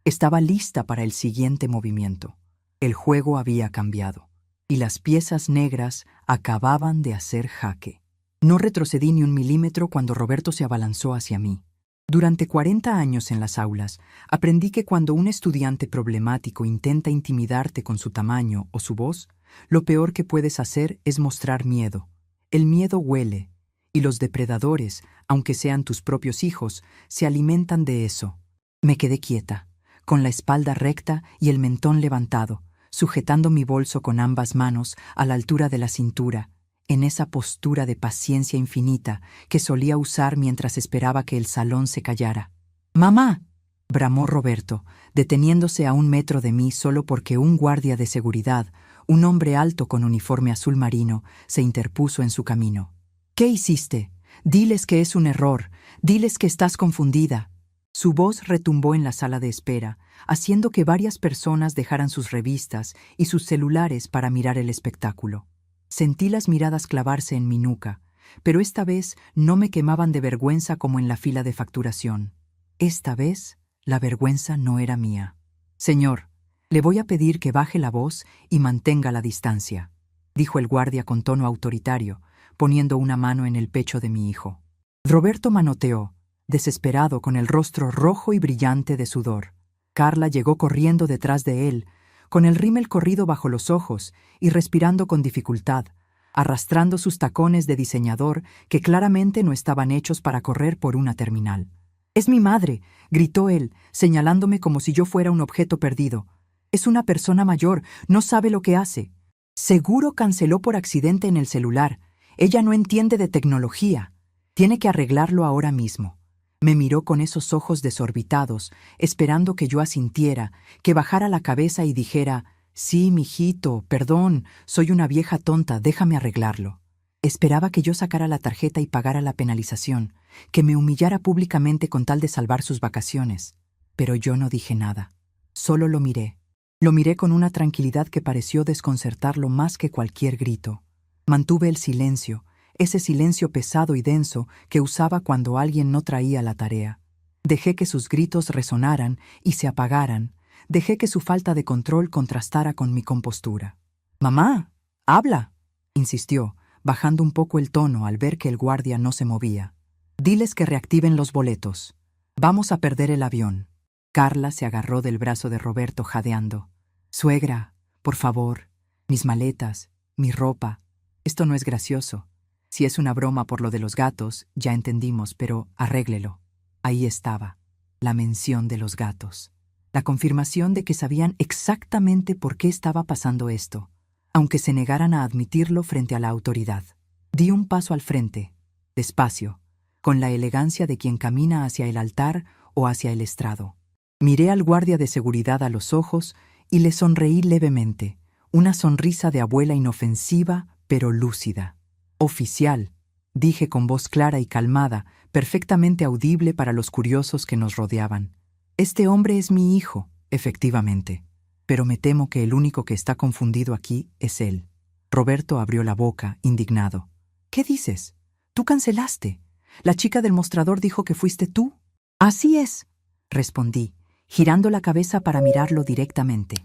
Estaba lista para el siguiente movimiento. El juego había cambiado, y las piezas negras acababan de hacer jaque. No retrocedí ni un milímetro cuando Roberto se abalanzó hacia mí. Durante 40 años en las aulas, aprendí que cuando un estudiante problemático intenta intimidarte con su tamaño o su voz, lo peor que puedes hacer es mostrar miedo. El miedo huele, y los depredadores, aunque sean tus propios hijos, se alimentan de eso. Me quedé quieta, con la espalda recta y el mentón levantado, sujetando mi bolso con ambas manos a la altura de la cintura, en esa postura de paciencia infinita que solía usar mientras esperaba que el salón se callara. «¡Mamá!», bramó Roberto, deteniéndose a 1 metro de mí solo porque un guardia de seguridad, un hombre alto con uniforme azul marino, se interpuso en su camino. «¿Qué hiciste? Diles que es un error, diles que estás confundida». Su voz retumbó en la sala de espera, haciendo que varias personas dejaran sus revistas y sus celulares para mirar el espectáculo. Sentí las miradas clavarse en mi nuca, pero esta vez no me quemaban de vergüenza como en la fila de facturación. Esta vez, la vergüenza no era mía. «Señor, le voy a pedir que baje la voz y mantenga la distancia», dijo el guardia con tono autoritario, poniendo una mano en el pecho de mi hijo. Roberto manoteó, desesperado, con el rostro rojo y brillante de sudor. Carla llegó corriendo detrás de él, con el rímel corrido bajo los ojos y respirando con dificultad, arrastrando sus tacones de diseñador que claramente no estaban hechos para correr por una terminal. «¡Es mi madre!», gritó él, señalándome como si yo fuera un objeto perdido. «Es una persona mayor, no sabe lo que hace. Seguro canceló por accidente en el celular. Ella no entiende de tecnología. Tiene que arreglarlo ahora mismo». Me miró con esos ojos desorbitados, esperando que yo asintiera, que bajara la cabeza y dijera: «Sí, mijito, perdón, soy una vieja tonta, déjame arreglarlo». Esperaba que yo sacara la tarjeta y pagara la penalización, que me humillara públicamente con tal de salvar sus vacaciones. Pero yo no dije nada. Solo lo miré. Lo miré con una tranquilidad que pareció desconcertarlo más que cualquier grito. Mantuve el silencio, ese silencio pesado y denso que usaba cuando alguien no traía la tarea. Dejé que sus gritos resonaran y se apagaran. Dejé que su falta de control contrastara con mi compostura. «¡Mamá! ¡Habla!», insistió, bajando un poco el tono al ver que el guardia no se movía. «Diles que reactiven los boletos. Vamos a perder el avión». Carla se agarró del brazo de Roberto jadeando. «Suegra, por favor, mis maletas, mi ropa. Esto no es gracioso. Si es una broma por lo de los gatos, ya entendimos, pero arréglelo». Ahí estaba, la mención de los gatos. La confirmación de que sabían exactamente por qué estaba pasando esto, aunque se negaran a admitirlo frente a la autoridad. Di un paso al frente, despacio, con la elegancia de quien camina hacia el altar o hacia el estrado. Miré al guardia de seguridad a los ojos y le sonreí levemente, una sonrisa de abuela inofensiva pero lúcida. «Oficial», dije con voz clara y calmada, perfectamente audible para los curiosos que nos rodeaban. «Este hombre es mi hijo, efectivamente, pero me temo que el único que está confundido aquí es él». Roberto abrió la boca, indignado. ¿Qué dices? Tú cancelaste. La chica del mostrador dijo que fuiste tú. Así es, respondí, girando la cabeza para mirarlo directamente.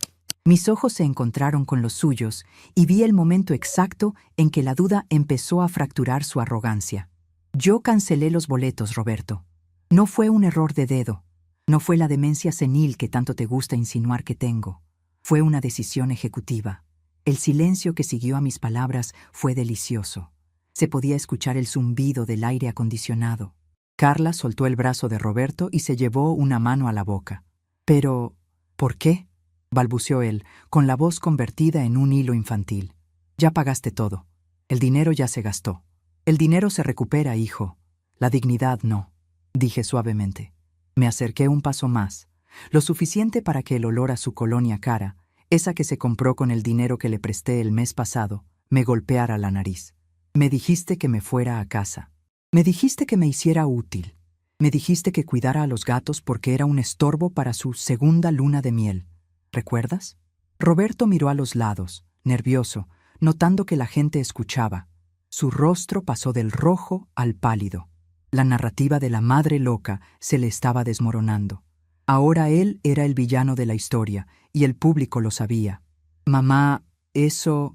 Mis ojos se encontraron con los suyos y vi el momento exacto en que la duda empezó a fracturar su arrogancia. Yo cancelé los boletos, Roberto. No fue un error de dedo. No fue la demencia senil que tanto te gusta insinuar que tengo. Fue una decisión ejecutiva. El silencio que siguió a mis palabras fue delicioso. Se podía escuchar el zumbido del aire acondicionado. Carla soltó el brazo de Roberto y se llevó una mano a la boca. Pero, ¿por qué?, balbuceó él, con la voz convertida en un hilo infantil. Ya pagaste todo. El dinero ya se gastó. El dinero se recupera, hijo. La dignidad no, dije suavemente. Me acerqué un paso más, lo suficiente para que el olor a su colonia cara, esa que se compró con el dinero que le presté el mes pasado, me golpeara la nariz. Me dijiste que me fuera a casa. Me dijiste que me hiciera útil. Me dijiste que cuidara a los gatos porque era un estorbo para su segunda luna de miel. ¿Recuerdas? Roberto miró a los lados, nervioso, notando que la gente escuchaba. Su rostro pasó del rojo al pálido. La narrativa de la madre loca se le estaba desmoronando. Ahora él era el villano de la historia, y el público lo sabía. Mamá, eso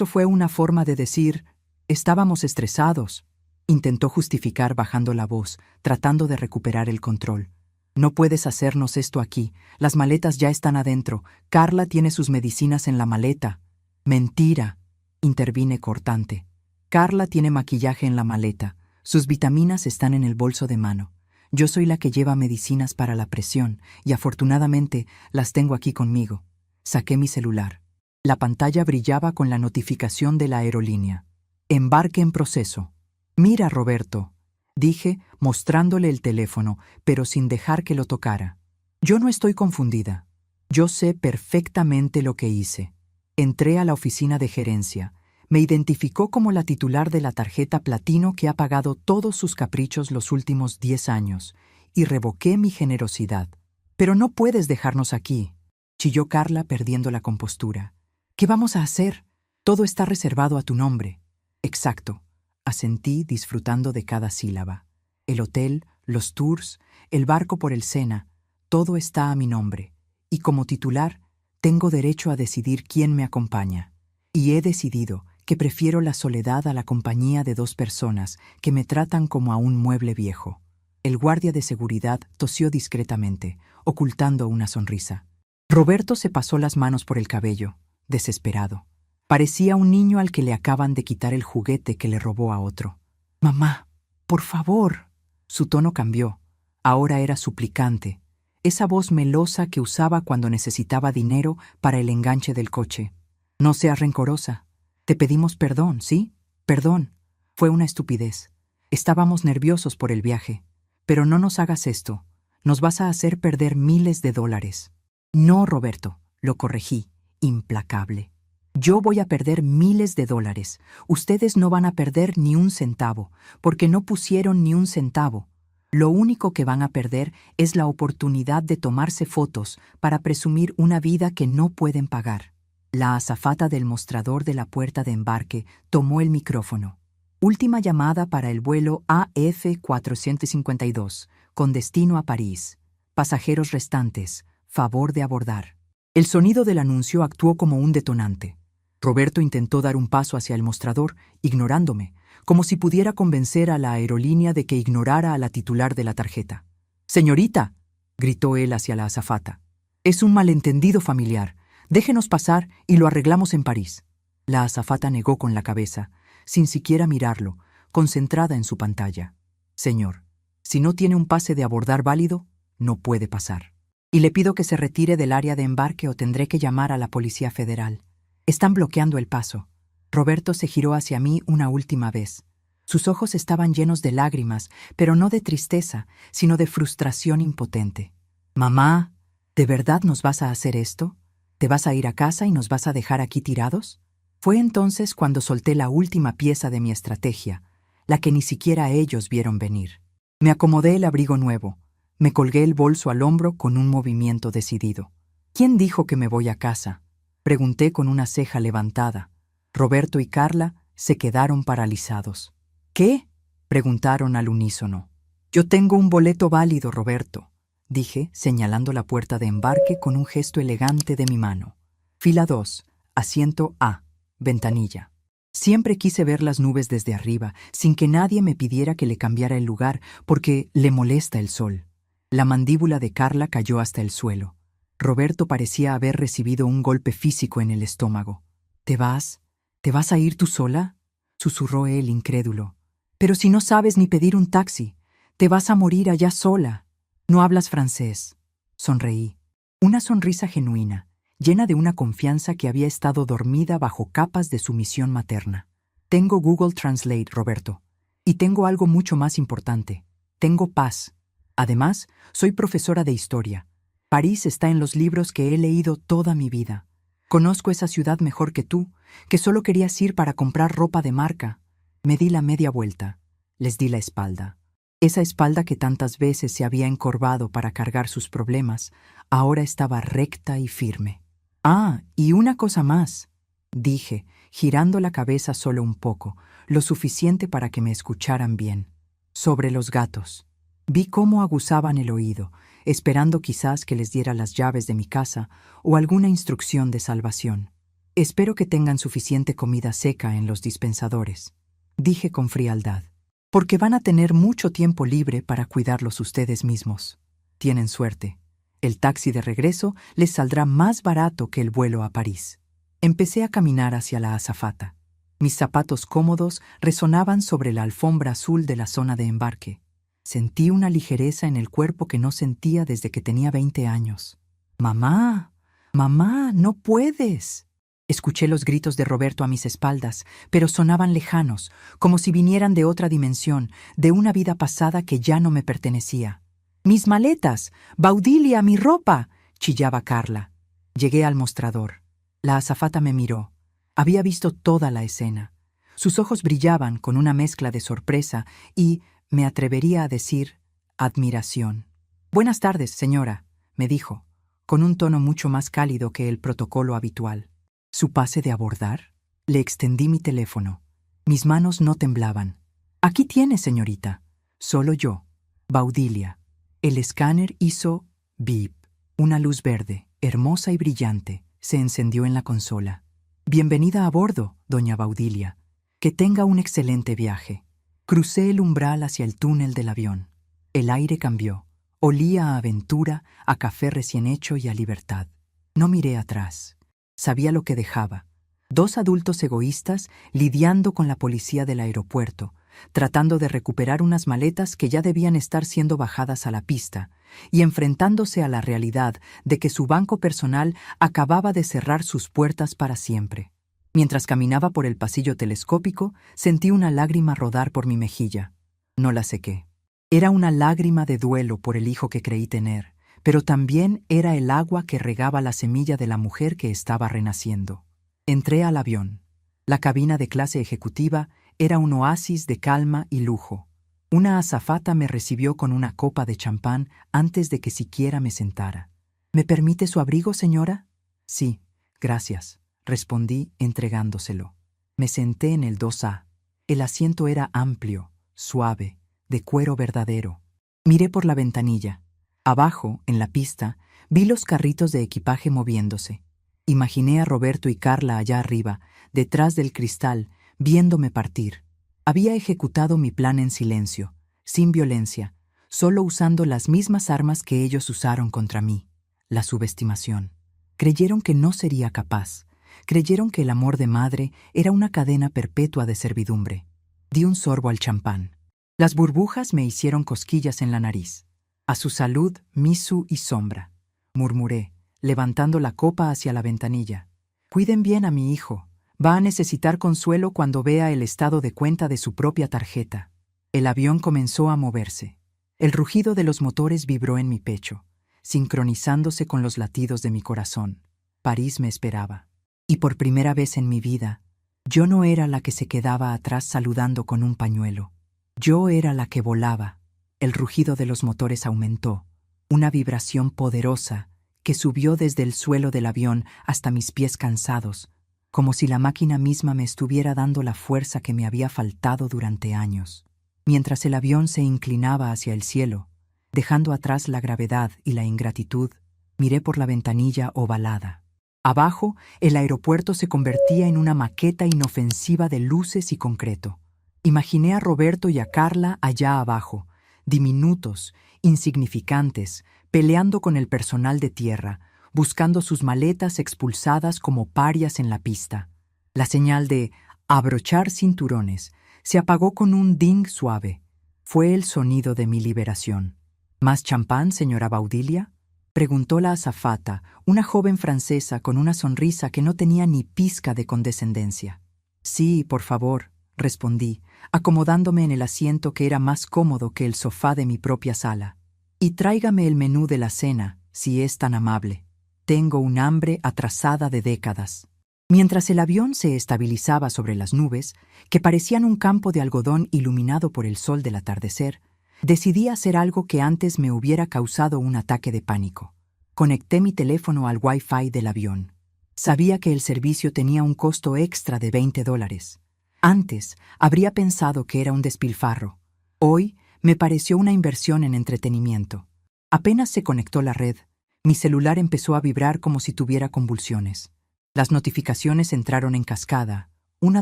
fue una forma de decir, estábamos estresados. Intentó justificar bajando la voz, tratando de recuperar el control. No puedes hacernos esto aquí. Las maletas ya están adentro. Carla tiene sus medicinas en la maleta. Mentira, intervine cortante. Carla tiene maquillaje en la maleta. Sus vitaminas están en el bolso de mano. Yo soy la que lleva medicinas para la presión y afortunadamente las tengo aquí conmigo. Saqué mi celular. La pantalla brillaba con la notificación de la aerolínea. Embarque en proceso. Mira, Roberto, dije, mostrándole el teléfono, pero sin dejar que lo tocara. Yo no estoy confundida. Yo sé perfectamente lo que hice. Entré a la oficina de gerencia. Me identificó como la titular de la tarjeta platino que ha pagado todos sus caprichos los últimos 10 años, y revoqué mi generosidad. Pero no puedes dejarnos aquí, chilló Carla perdiendo la compostura. ¿Qué vamos a hacer? Todo está reservado a tu nombre. Exacto, asentí disfrutando de cada sílaba. El hotel, los tours, el barco por el Sena, todo está a mi nombre. Y como titular, tengo derecho a decidir quién me acompaña. Y he decidido que prefiero la soledad a la compañía de 2 personas que me tratan como a un mueble viejo. El guardia de seguridad tosió discretamente, ocultando una sonrisa. Roberto se pasó las manos por el cabello, desesperado. Parecía un niño al que le acaban de quitar el juguete que le robó a otro. «Mamá, por favor». Su tono cambió. Ahora era suplicante. Esa voz melosa que usaba cuando necesitaba dinero para el enganche del coche. «No seas rencorosa. Te pedimos perdón, ¿sí? Perdón. Fue una estupidez. Estábamos nerviosos por el viaje. Pero no nos hagas esto. Nos vas a hacer perder miles de dólares». «No, Roberto», lo corregí, implacable. «Yo voy a perder miles de dólares. Ustedes no van a perder ni un centavo, porque no pusieron ni un centavo. Lo único que van a perder es la oportunidad de tomarse fotos para presumir una vida que no pueden pagar». La azafata del mostrador de la puerta de embarque tomó el micrófono. «Última llamada para el vuelo AF452, con destino a París. Pasajeros restantes, favor de abordar». El sonido del anuncio actuó como un detonante. Roberto intentó dar un paso hacia el mostrador, ignorándome, como si pudiera convencer a la aerolínea de que ignorara a la titular de la tarjeta. «Señorita», gritó él hacia la azafata, «es un malentendido familiar. Déjenos pasar y lo arreglamos en París». La azafata negó con la cabeza, sin siquiera mirarlo, concentrada en su pantalla. «Señor, si no tiene un pase de abordar válido, no puede pasar. Y le pido que se retire del área de embarque o tendré que llamar a la Policía Federal. Están bloqueando el paso». Roberto se giró hacia mí una última vez. Sus ojos estaban llenos de lágrimas, pero no de tristeza, sino de frustración impotente. «Mamá, ¿de verdad nos vas a hacer esto? ¿Te vas a ir a casa y nos vas a dejar aquí tirados?». Fue entonces cuando solté la última pieza de mi estrategia, la que ni siquiera ellos vieron venir. Me acomodé el abrigo nuevo, me colgué el bolso al hombro con un movimiento decidido. «¿Quién dijo que me voy a casa?», pregunté con una ceja levantada. Roberto y Carla se quedaron paralizados. ¿Qué? Preguntaron al unísono. Yo tengo un boleto válido, Roberto, dije, señalando la puerta de embarque con un gesto elegante de mi mano. Fila 2, asiento A, ventanilla. Siempre quise ver las nubes desde arriba, sin que nadie me pidiera que le cambiara el lugar, porque le molesta el sol. La mandíbula de Carla cayó hasta el suelo. Roberto parecía haber recibido un golpe físico en el estómago. ¿Te vas? ¿Te vas a ir tú sola?, susurró él, incrédulo. Pero si no sabes ni pedir un taxi, te vas a morir allá sola. No hablas francés. Sonreí. Una sonrisa genuina, llena de una confianza que había estado dormida bajo capas de sumisión materna. Tengo Google Translate, Roberto. Y tengo algo mucho más importante. Tengo paz. Además, soy profesora de historia. París está en los libros que he leído toda mi vida. Conozco esa ciudad mejor que tú, que solo querías ir para comprar ropa de marca. Me di la media vuelta. Les di la espalda. Esa espalda que tantas veces se había encorvado para cargar sus problemas, ahora estaba recta y firme. Ah, y una cosa más, dije, girando la cabeza solo un poco, lo suficiente para que me escucharan bien. Sobre los gatos. Vi cómo aguzaban el oído, esperando quizás que les diera las llaves de mi casa o alguna instrucción de salvación. Espero que tengan suficiente comida seca en los dispensadores, dije con frialdad, porque van a tener mucho tiempo libre para cuidarlos ustedes mismos. Tienen suerte. El taxi de regreso les saldrá más barato que el vuelo a París. Empecé a caminar hacia la azafata. Mis zapatos cómodos resonaban sobre la alfombra azul de la zona de embarque. Sentí una ligereza en el cuerpo que no sentía desde que tenía 20 años. ¡Mamá! ¡Mamá! ¡No puedes! Escuché los gritos de Roberto a mis espaldas, pero sonaban lejanos, como si vinieran de otra dimensión, de una vida pasada que ya no me pertenecía. ¡Mis maletas! ¡Baudilia, mi ropa!, chillaba Carla. Llegué al mostrador. La azafata me miró. Había visto toda la escena. Sus ojos brillaban con una mezcla de sorpresa y, me atrevería a decir, admiración. «Buenas tardes, señora», me dijo, con un tono mucho más cálido que el protocolo habitual. ¿Su pase de abordar? Le extendí mi teléfono. Mis manos no temblaban. «Aquí tiene, señorita. Solo yo. Baudilia». El escáner hizo bip. Una luz verde, hermosa y brillante, se encendió en la consola. «Bienvenida a bordo, doña Baudilia. Que tenga un excelente viaje». Crucé el umbral hacia el túnel del avión. El aire cambió. Olía a aventura, a café recién hecho y a libertad. No miré atrás. Sabía lo que dejaba. 2 adultos egoístas lidiando con la policía del aeropuerto, tratando de recuperar unas maletas que ya debían estar siendo bajadas a la pista, y enfrentándose a la realidad de que su banco personal acababa de cerrar sus puertas para siempre. Mientras caminaba por el pasillo telescópico, sentí una lágrima rodar por mi mejilla. No la sequé. Era una lágrima de duelo por el hijo que creí tener, pero también era el agua que regaba la semilla de la mujer que estaba renaciendo. Entré al avión. La cabina de clase ejecutiva era un oasis de calma y lujo. Una azafata me recibió con una copa de champán antes de que siquiera me sentara. «¿Me permite su abrigo, señora?» «Sí, gracias», respondí entregándoselo. Me senté en el 2A. El asiento era amplio, suave, de cuero verdadero. Miré por la ventanilla. Abajo, en la pista, vi los carritos de equipaje moviéndose. Imaginé a Roberto y Carla allá arriba, detrás del cristal, viéndome partir. Había ejecutado mi plan en silencio, sin violencia, solo usando las mismas armas que ellos usaron contra mí, la subestimación. Creyeron que no sería capaz. Creyeron que el amor de madre era una cadena perpetua de servidumbre. Di un sorbo al champán. Las burbujas me hicieron cosquillas en la nariz. «A su salud, Misu y Sombra», murmuré, levantando la copa hacia la ventanilla. «Cuiden bien a mi hijo. Va a necesitar consuelo cuando vea el estado de cuenta de su propia tarjeta». El avión comenzó a moverse. El rugido de los motores vibró en mi pecho, sincronizándose con los latidos de mi corazón. París me esperaba. Y por primera vez en mi vida, yo no era la que se quedaba atrás saludando con un pañuelo. Yo era la que volaba. El rugido de los motores aumentó, una vibración poderosa que subió desde el suelo del avión hasta mis pies cansados, como si la máquina misma me estuviera dando la fuerza que me había faltado durante años. Mientras el avión se inclinaba hacia el cielo, dejando atrás la gravedad y la ingratitud, miré por la ventanilla ovalada. Abajo, el aeropuerto se convertía en una maqueta inofensiva de luces y concreto. Imaginé a Roberto y a Carla allá abajo, diminutos, insignificantes, peleando con el personal de tierra, buscando sus maletas expulsadas como parias en la pista. La señal de abrochar cinturones se apagó con un ding suave. Fue el sonido de mi liberación. ¿Más champán, señora Baudilia?, preguntó la azafata, una joven francesa con una sonrisa que no tenía ni pizca de condescendencia. Sí, por favor, respondí, acomodándome en el asiento que era más cómodo que el sofá de mi propia sala. Y tráigame el menú de la cena, si es tan amable. Tengo un hambre atrasada de décadas. Mientras el avión se estabilizaba sobre las nubes, que parecían un campo de algodón iluminado por el sol del atardecer, decidí hacer algo que antes me hubiera causado un ataque de pánico. Conecté mi teléfono al Wi-Fi del avión. Sabía que el servicio tenía un costo extra de $20. Antes habría pensado que era un despilfarro. Hoy me pareció una inversión en entretenimiento. Apenas se conectó la red, mi celular empezó a vibrar como si tuviera convulsiones. Las notificaciones entraron en cascada, una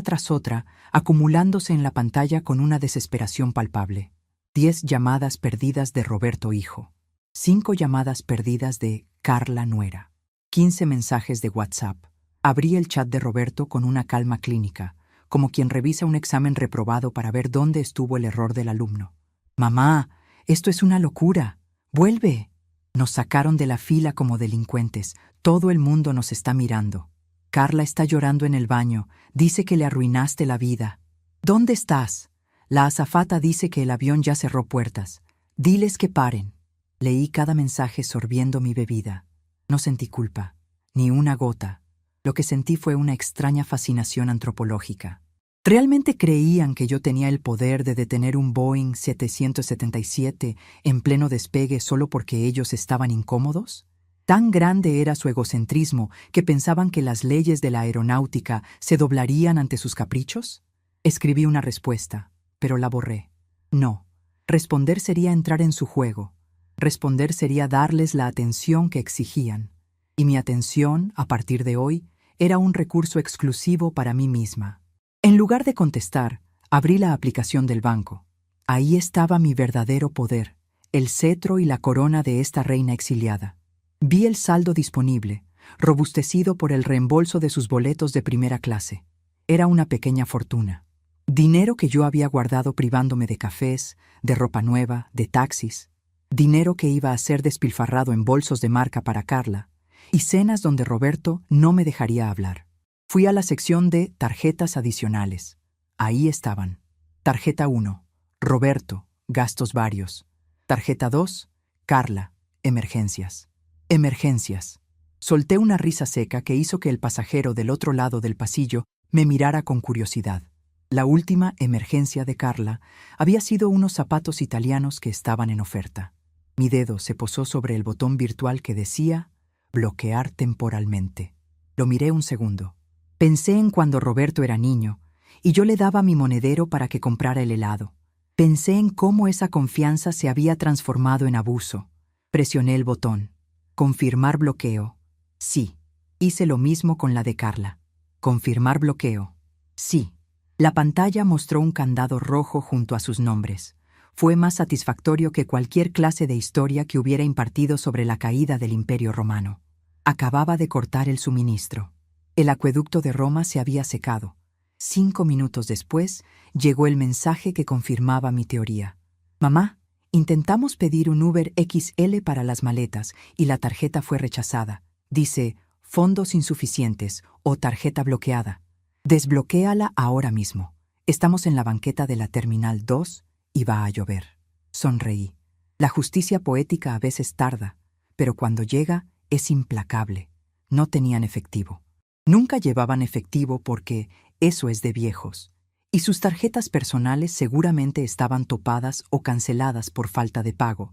tras otra, acumulándose en la pantalla con una desesperación palpable. 10 llamadas perdidas de Roberto hijo. 5 llamadas perdidas de Carla nuera. 15 mensajes de WhatsApp. Abrí el chat de Roberto con una calma clínica, como quien revisa un examen reprobado para ver dónde estuvo el error del alumno. «Mamá, esto es una locura. ¡Vuelve!». Nos sacaron de la fila como delincuentes. Todo el mundo nos está mirando. Carla está llorando en el baño. Dice que le arruinaste la vida. ¿Dónde estás? La azafata dice que el avión ya cerró puertas. Diles que paren. Leí cada mensaje sorbiendo mi bebida. No sentí culpa, ni una gota. Lo que sentí fue una extraña fascinación antropológica. ¿Realmente creían que yo tenía el poder de detener un Boeing 777 en pleno despegue solo porque ellos estaban incómodos? Tan grande era su egocentrismo que pensaban que las leyes de la aeronáutica se doblarían ante sus caprichos. Escribí una respuesta, pero la borré. No, responder sería entrar en su juego. Responder sería darles la atención que exigían. Y mi atención, a partir de hoy, era un recurso exclusivo para mí misma. En lugar de contestar, abrí la aplicación del banco. Ahí estaba mi verdadero poder, el cetro y la corona de esta reina exiliada. Vi el saldo disponible, robustecido por el reembolso de sus boletos de primera clase. Era una pequeña fortuna. Dinero que yo había guardado privándome de cafés, de ropa nueva, de taxis. Dinero que iba a ser despilfarrado en bolsos de marca para Carla, y cenas donde Roberto no me dejaría hablar. Fui a la sección de tarjetas adicionales. Ahí estaban. Tarjeta 1, Roberto, gastos varios. Tarjeta 2, Carla, emergencias. Emergencias. Solté una risa seca que hizo que el pasajero del otro lado del pasillo me mirara con curiosidad. La última emergencia de Carla había sido unos zapatos italianos que estaban en oferta. Mi dedo se posó sobre el botón virtual que decía «bloquear temporalmente». Lo miré un segundo. Pensé en cuando Roberto era niño y yo le daba mi monedero para que comprara el helado. Pensé en cómo esa confianza se había transformado en abuso. Presioné el botón. Confirmar bloqueo. Sí. Hice lo mismo con la de Carla. Confirmar bloqueo. Sí. La pantalla mostró un candado rojo junto a sus nombres. Fue más satisfactorio que cualquier clase de historia que hubiera impartido sobre la caída del Imperio Romano. Acababa de cortar el suministro. El acueducto de Roma se había secado. 5 minutos después, llegó el mensaje que confirmaba mi teoría. «Mamá, intentamos pedir un Uber XL para las maletas y la tarjeta fue rechazada. Dice, fondos insuficientes o tarjeta bloqueada. Desbloquéala ahora mismo. Estamos en la banqueta de la Terminal 2 y va a llover». Sonreí. La justicia poética a veces tarda, pero cuando llega es implacable. No tenían efectivo. Nunca llevaban efectivo porque eso es de viejos. Y sus tarjetas personales seguramente estaban topadas o canceladas por falta de pago,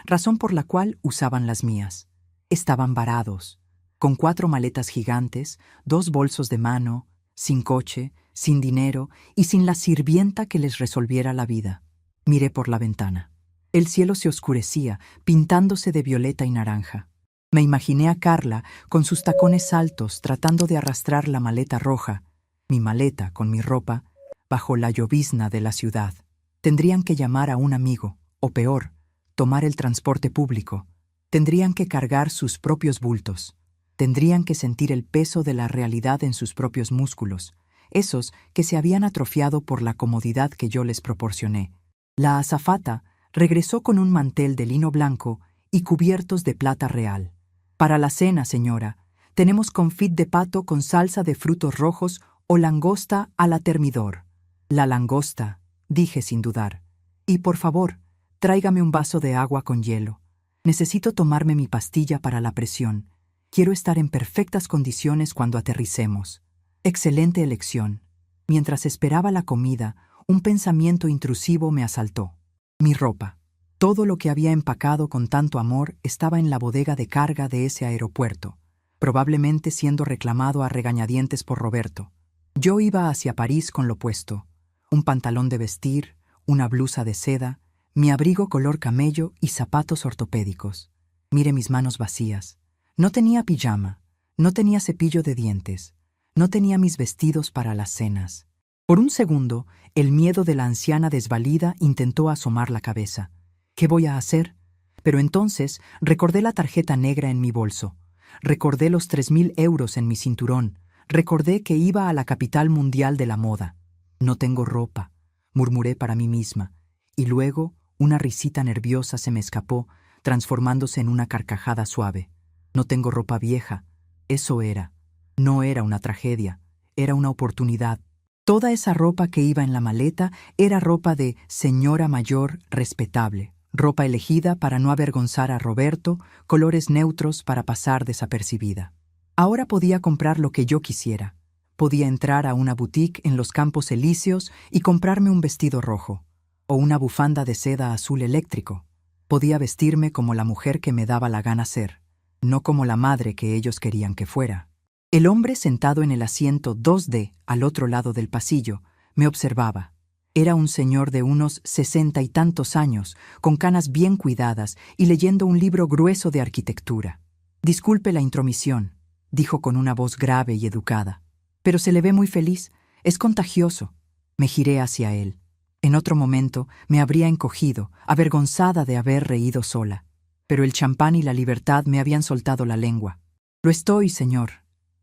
razón por la cual usaban las mías. Estaban varados. con 4 maletas gigantes, 2 bolsos de mano, sin coche, sin dinero y sin la sirvienta que les resolviera la vida. Miré por la ventana. El cielo se oscurecía, pintándose de violeta y naranja. Me imaginé a Carla con sus tacones altos tratando de arrastrar la maleta roja, mi maleta con mi ropa, bajo la llovizna de la ciudad. Tendrían que llamar a un amigo, o peor, tomar el transporte público. Tendrían que cargar sus propios bultos. Tendrían que sentir el peso de la realidad en sus propios músculos, esos que se habían atrofiado por la comodidad que yo les proporcioné. La azafata regresó con un mantel de lino blanco y cubiertos de plata real. Para la cena, señora, tenemos confit de pato con salsa de frutos rojos o langosta a la termidor. La langosta, dije sin dudar. Y por favor, tráigame un vaso de agua con hielo. Necesito tomarme mi pastilla para la presión. Quiero estar en perfectas condiciones cuando aterricemos. Excelente elección. Mientras esperaba la comida, un pensamiento intrusivo me asaltó. Mi ropa. Todo lo que había empacado con tanto amor estaba en la bodega de carga de ese aeropuerto, probablemente siendo reclamado a regañadientes por Roberto. Yo iba hacia París con lo puesto: un pantalón de vestir, una blusa de seda, mi abrigo color camello y zapatos ortopédicos. Mire mis manos vacías. No tenía pijama, no tenía cepillo de dientes, no tenía mis vestidos para las cenas. Por un segundo, el miedo de la anciana desvalida intentó asomar la cabeza. ¿Qué voy a hacer? Pero entonces recordé la tarjeta negra en mi bolso. Recordé los 3.000 euros en mi cinturón. Recordé que iba a la capital mundial de la moda. No tengo ropa, murmuré para mí misma, y luego una risita nerviosa se me escapó, transformándose en una carcajada suave. No tengo ropa vieja. Eso era. No era una tragedia, era una oportunidad. Toda esa ropa que iba en la maleta era ropa de señora mayor respetable, ropa elegida para no avergonzar a Roberto, colores neutros para pasar desapercibida. Ahora podía comprar lo que yo quisiera. Podía entrar a una boutique en los Campos Elíseos y comprarme un vestido rojo, o una bufanda de seda azul eléctrico. Podía vestirme como la mujer que me daba la gana ser, no como la madre que ellos querían que fuera. El hombre sentado en el asiento 2D, al otro lado del pasillo, me observaba. Era un señor de unos 60 y tantos años, con canas bien cuidadas y leyendo un libro grueso de arquitectura. «Disculpe la intromisión», dijo con una voz grave y educada. «Pero se le ve muy feliz. Es contagioso». Me giré hacia él. En otro momento me habría encogido, avergonzada de haber reído sola. Pero el champán y la libertad me habían soltado la lengua. «Lo estoy, señor.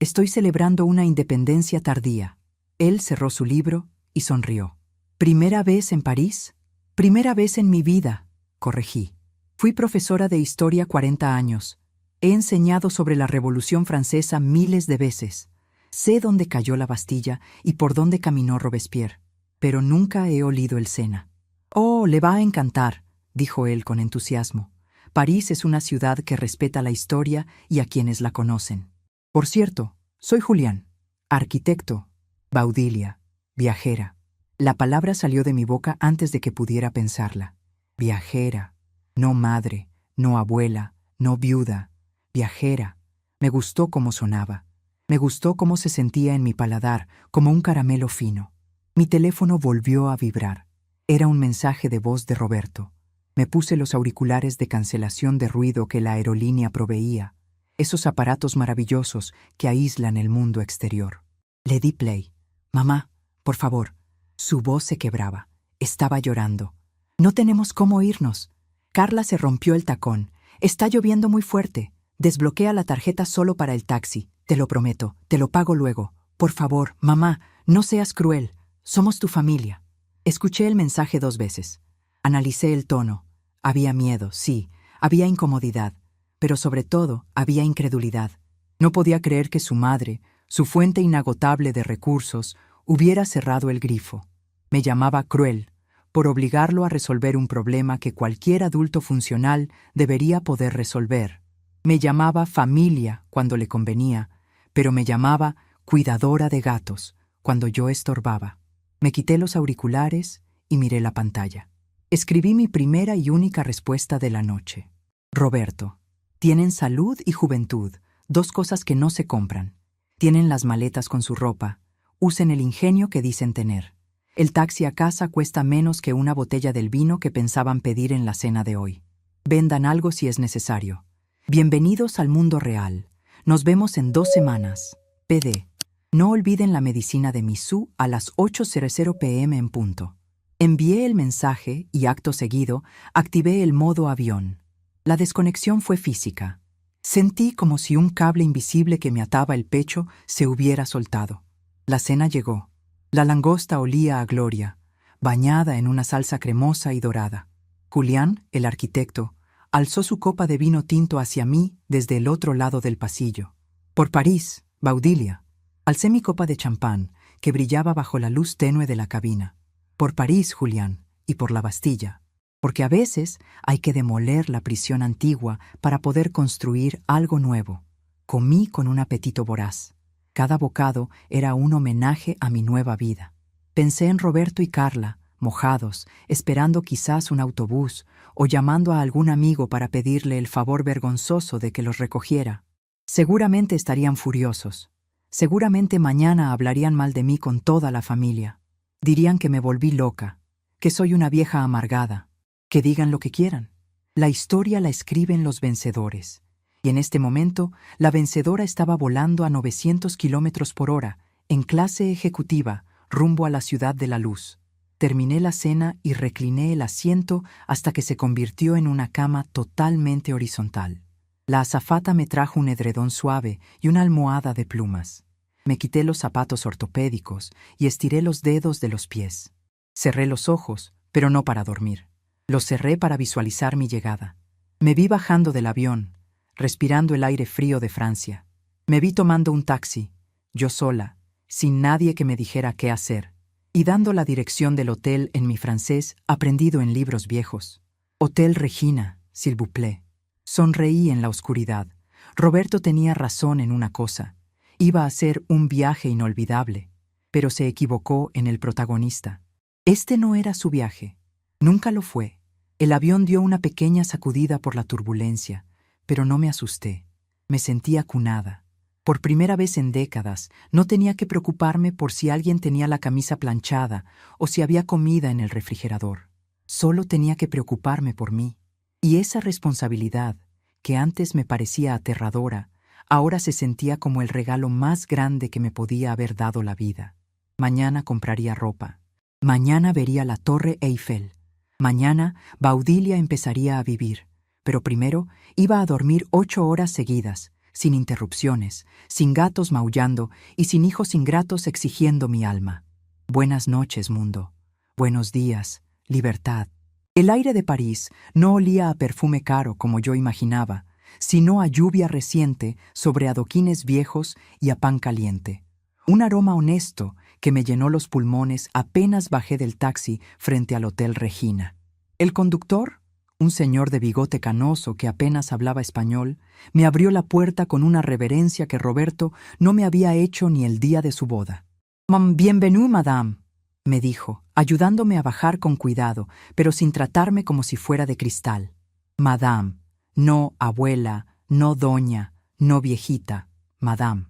Estoy celebrando una independencia tardía». Él cerró su libro y sonrió. «¿Primera vez en París?» «Primera vez en mi vida», corregí. «Fui profesora de historia 40 años. He enseñado sobre la Revolución Francesa miles de veces. Sé dónde cayó la Bastilla y por dónde caminó Robespierre, pero nunca he olido el Sena». «Oh, le va a encantar», dijo él con entusiasmo. «París es una ciudad que respeta la historia y a quienes la conocen. Por cierto, soy Julián, arquitecto, Baudilia, viajera». La palabra salió de mi boca antes de que pudiera pensarla. Viajera, no madre, no abuela, no viuda, viajera. Me gustó cómo sonaba. Me gustó cómo se sentía en mi paladar, como un caramelo fino. Mi teléfono volvió a vibrar. Era un mensaje de voz de Roberto. Me puse los auriculares de cancelación de ruido que la aerolínea proveía, esos aparatos maravillosos que aíslan el mundo exterior. Le di play. «Mamá, por favor». Su voz se quebraba. Estaba llorando. «No tenemos cómo irnos». Carla se rompió el tacón. «Está lloviendo muy fuerte. Desbloquea la tarjeta solo para el taxi. Te lo prometo. Te lo pago luego. Por favor, mamá, no seas cruel. Somos tu familia». Escuché el mensaje 2 veces. Analicé el tono. Había miedo, sí. Había incomodidad. Pero sobre todo, había incredulidad. No podía creer que su madre, su fuente inagotable de recursos, hubiera cerrado el grifo. Me llamaba cruel, por obligarlo a resolver un problema que cualquier adulto funcional debería poder resolver. Me llamaba familia cuando le convenía, pero me llamaba cuidadora de gatos cuando yo estorbaba. Me quité los auriculares y miré la pantalla. Escribí mi primera y única respuesta de la noche. «Roberto, tienen salud y juventud, 2 cosas que no se compran. Tienen las maletas con su ropa. Usen el ingenio que dicen tener. El taxi a casa cuesta menos que una botella del vino que pensaban pedir en la cena de hoy. Vendan algo si es necesario. Bienvenidos al mundo real. Nos vemos en 2 semanas. PD. No olviden la medicina de Misú a las 8:00 p.m. en punto. Envié el mensaje y, acto seguido, activé el modo avión. La desconexión fue física. Sentí como si un cable invisible que me ataba el pecho se hubiera soltado. La cena llegó. La langosta olía a gloria, bañada en una salsa cremosa y dorada. Julián, el arquitecto, alzó su copa de vino tinto hacia mí desde el otro lado del pasillo. Por París, Baudilia. Alcé mi copa de champán, que brillaba bajo la luz tenue de la cabina. Por París, Julián, y por la Bastilla. Porque a veces hay que demoler la prisión antigua para poder construir algo nuevo. Comí con un apetito voraz. Cada bocado era un homenaje a mi nueva vida. Pensé en Roberto y Carla, mojados, esperando quizás un autobús o llamando a algún amigo para pedirle el favor vergonzoso de que los recogiera. Seguramente estarían furiosos. Seguramente mañana hablarían mal de mí con toda la familia. Dirían que me volví loca, que soy una vieja amargada. Que digan lo que quieran. La historia la escriben los vencedores. Y en este momento, la vencedora estaba volando a 900 kilómetros por hora, en clase ejecutiva, rumbo a la ciudad de la luz. Terminé la cena y recliné el asiento hasta que se convirtió en una cama totalmente horizontal. La azafata me trajo un edredón suave y una almohada de plumas. Me quité los zapatos ortopédicos y estiré los dedos de los pies. Cerré los ojos, pero no para dormir. Los cerré para visualizar mi llegada. Me vi bajando del avión, respirando el aire frío de Francia. Me vi tomando un taxi, yo sola, sin nadie que me dijera qué hacer, y dando la dirección del hotel en mi francés aprendido en libros viejos. Hotel Regina, s'il vous plaît. Sonreí en la oscuridad. Roberto tenía razón en una cosa. Iba a ser un viaje inolvidable, pero se equivocó en el protagonista. Este no era su viaje. Nunca lo fue. El avión dio una pequeña sacudida por la turbulencia, pero no me asusté. Me sentí acunada. Por primera vez en décadas, no tenía que preocuparme por si alguien tenía la camisa planchada o si había comida en el refrigerador. Solo tenía que preocuparme por mí. Y esa responsabilidad, que antes me parecía aterradora, ahora se sentía como el regalo más grande que me podía haber dado la vida. Mañana compraría ropa. Mañana vería la Torre Eiffel. Mañana Baudilia empezaría a vivir, pero primero iba a dormir 8 horas seguidas, sin interrupciones, sin gatos maullando y sin hijos ingratos exigiendo mi alma. Buenas noches, mundo. Buenos días, libertad. El aire de París no olía a perfume caro como yo imaginaba, sino a lluvia reciente sobre adoquines viejos y a pan caliente. Un aroma honesto que me llenó los pulmones apenas bajé del taxi frente al Hotel Regina. El conductor, un señor de bigote canoso que apenas hablaba español, me abrió la puerta con una reverencia que Roberto no me había hecho ni el día de su boda. «Bienvenue, madame», me dijo, ayudándome a bajar con cuidado, pero sin tratarme como si fuera de cristal. «Madame, no abuela, no doña, no viejita, madame».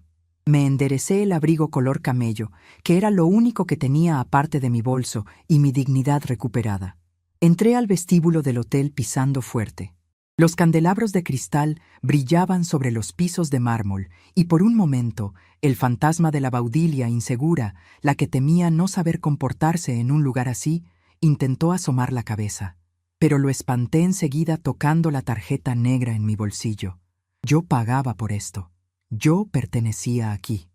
Me enderecé el abrigo color camello, que era lo único que tenía aparte de mi bolso y mi dignidad recuperada. Entré al vestíbulo del hotel pisando fuerte. Los candelabros de cristal brillaban sobre los pisos de mármol y por un momento el fantasma de la Baudilia insegura, la que temía no saber comportarse en un lugar así, intentó asomar la cabeza. Pero lo espanté enseguida tocando la tarjeta negra en mi bolsillo. Yo pagaba por esto. Yo pertenecía aquí.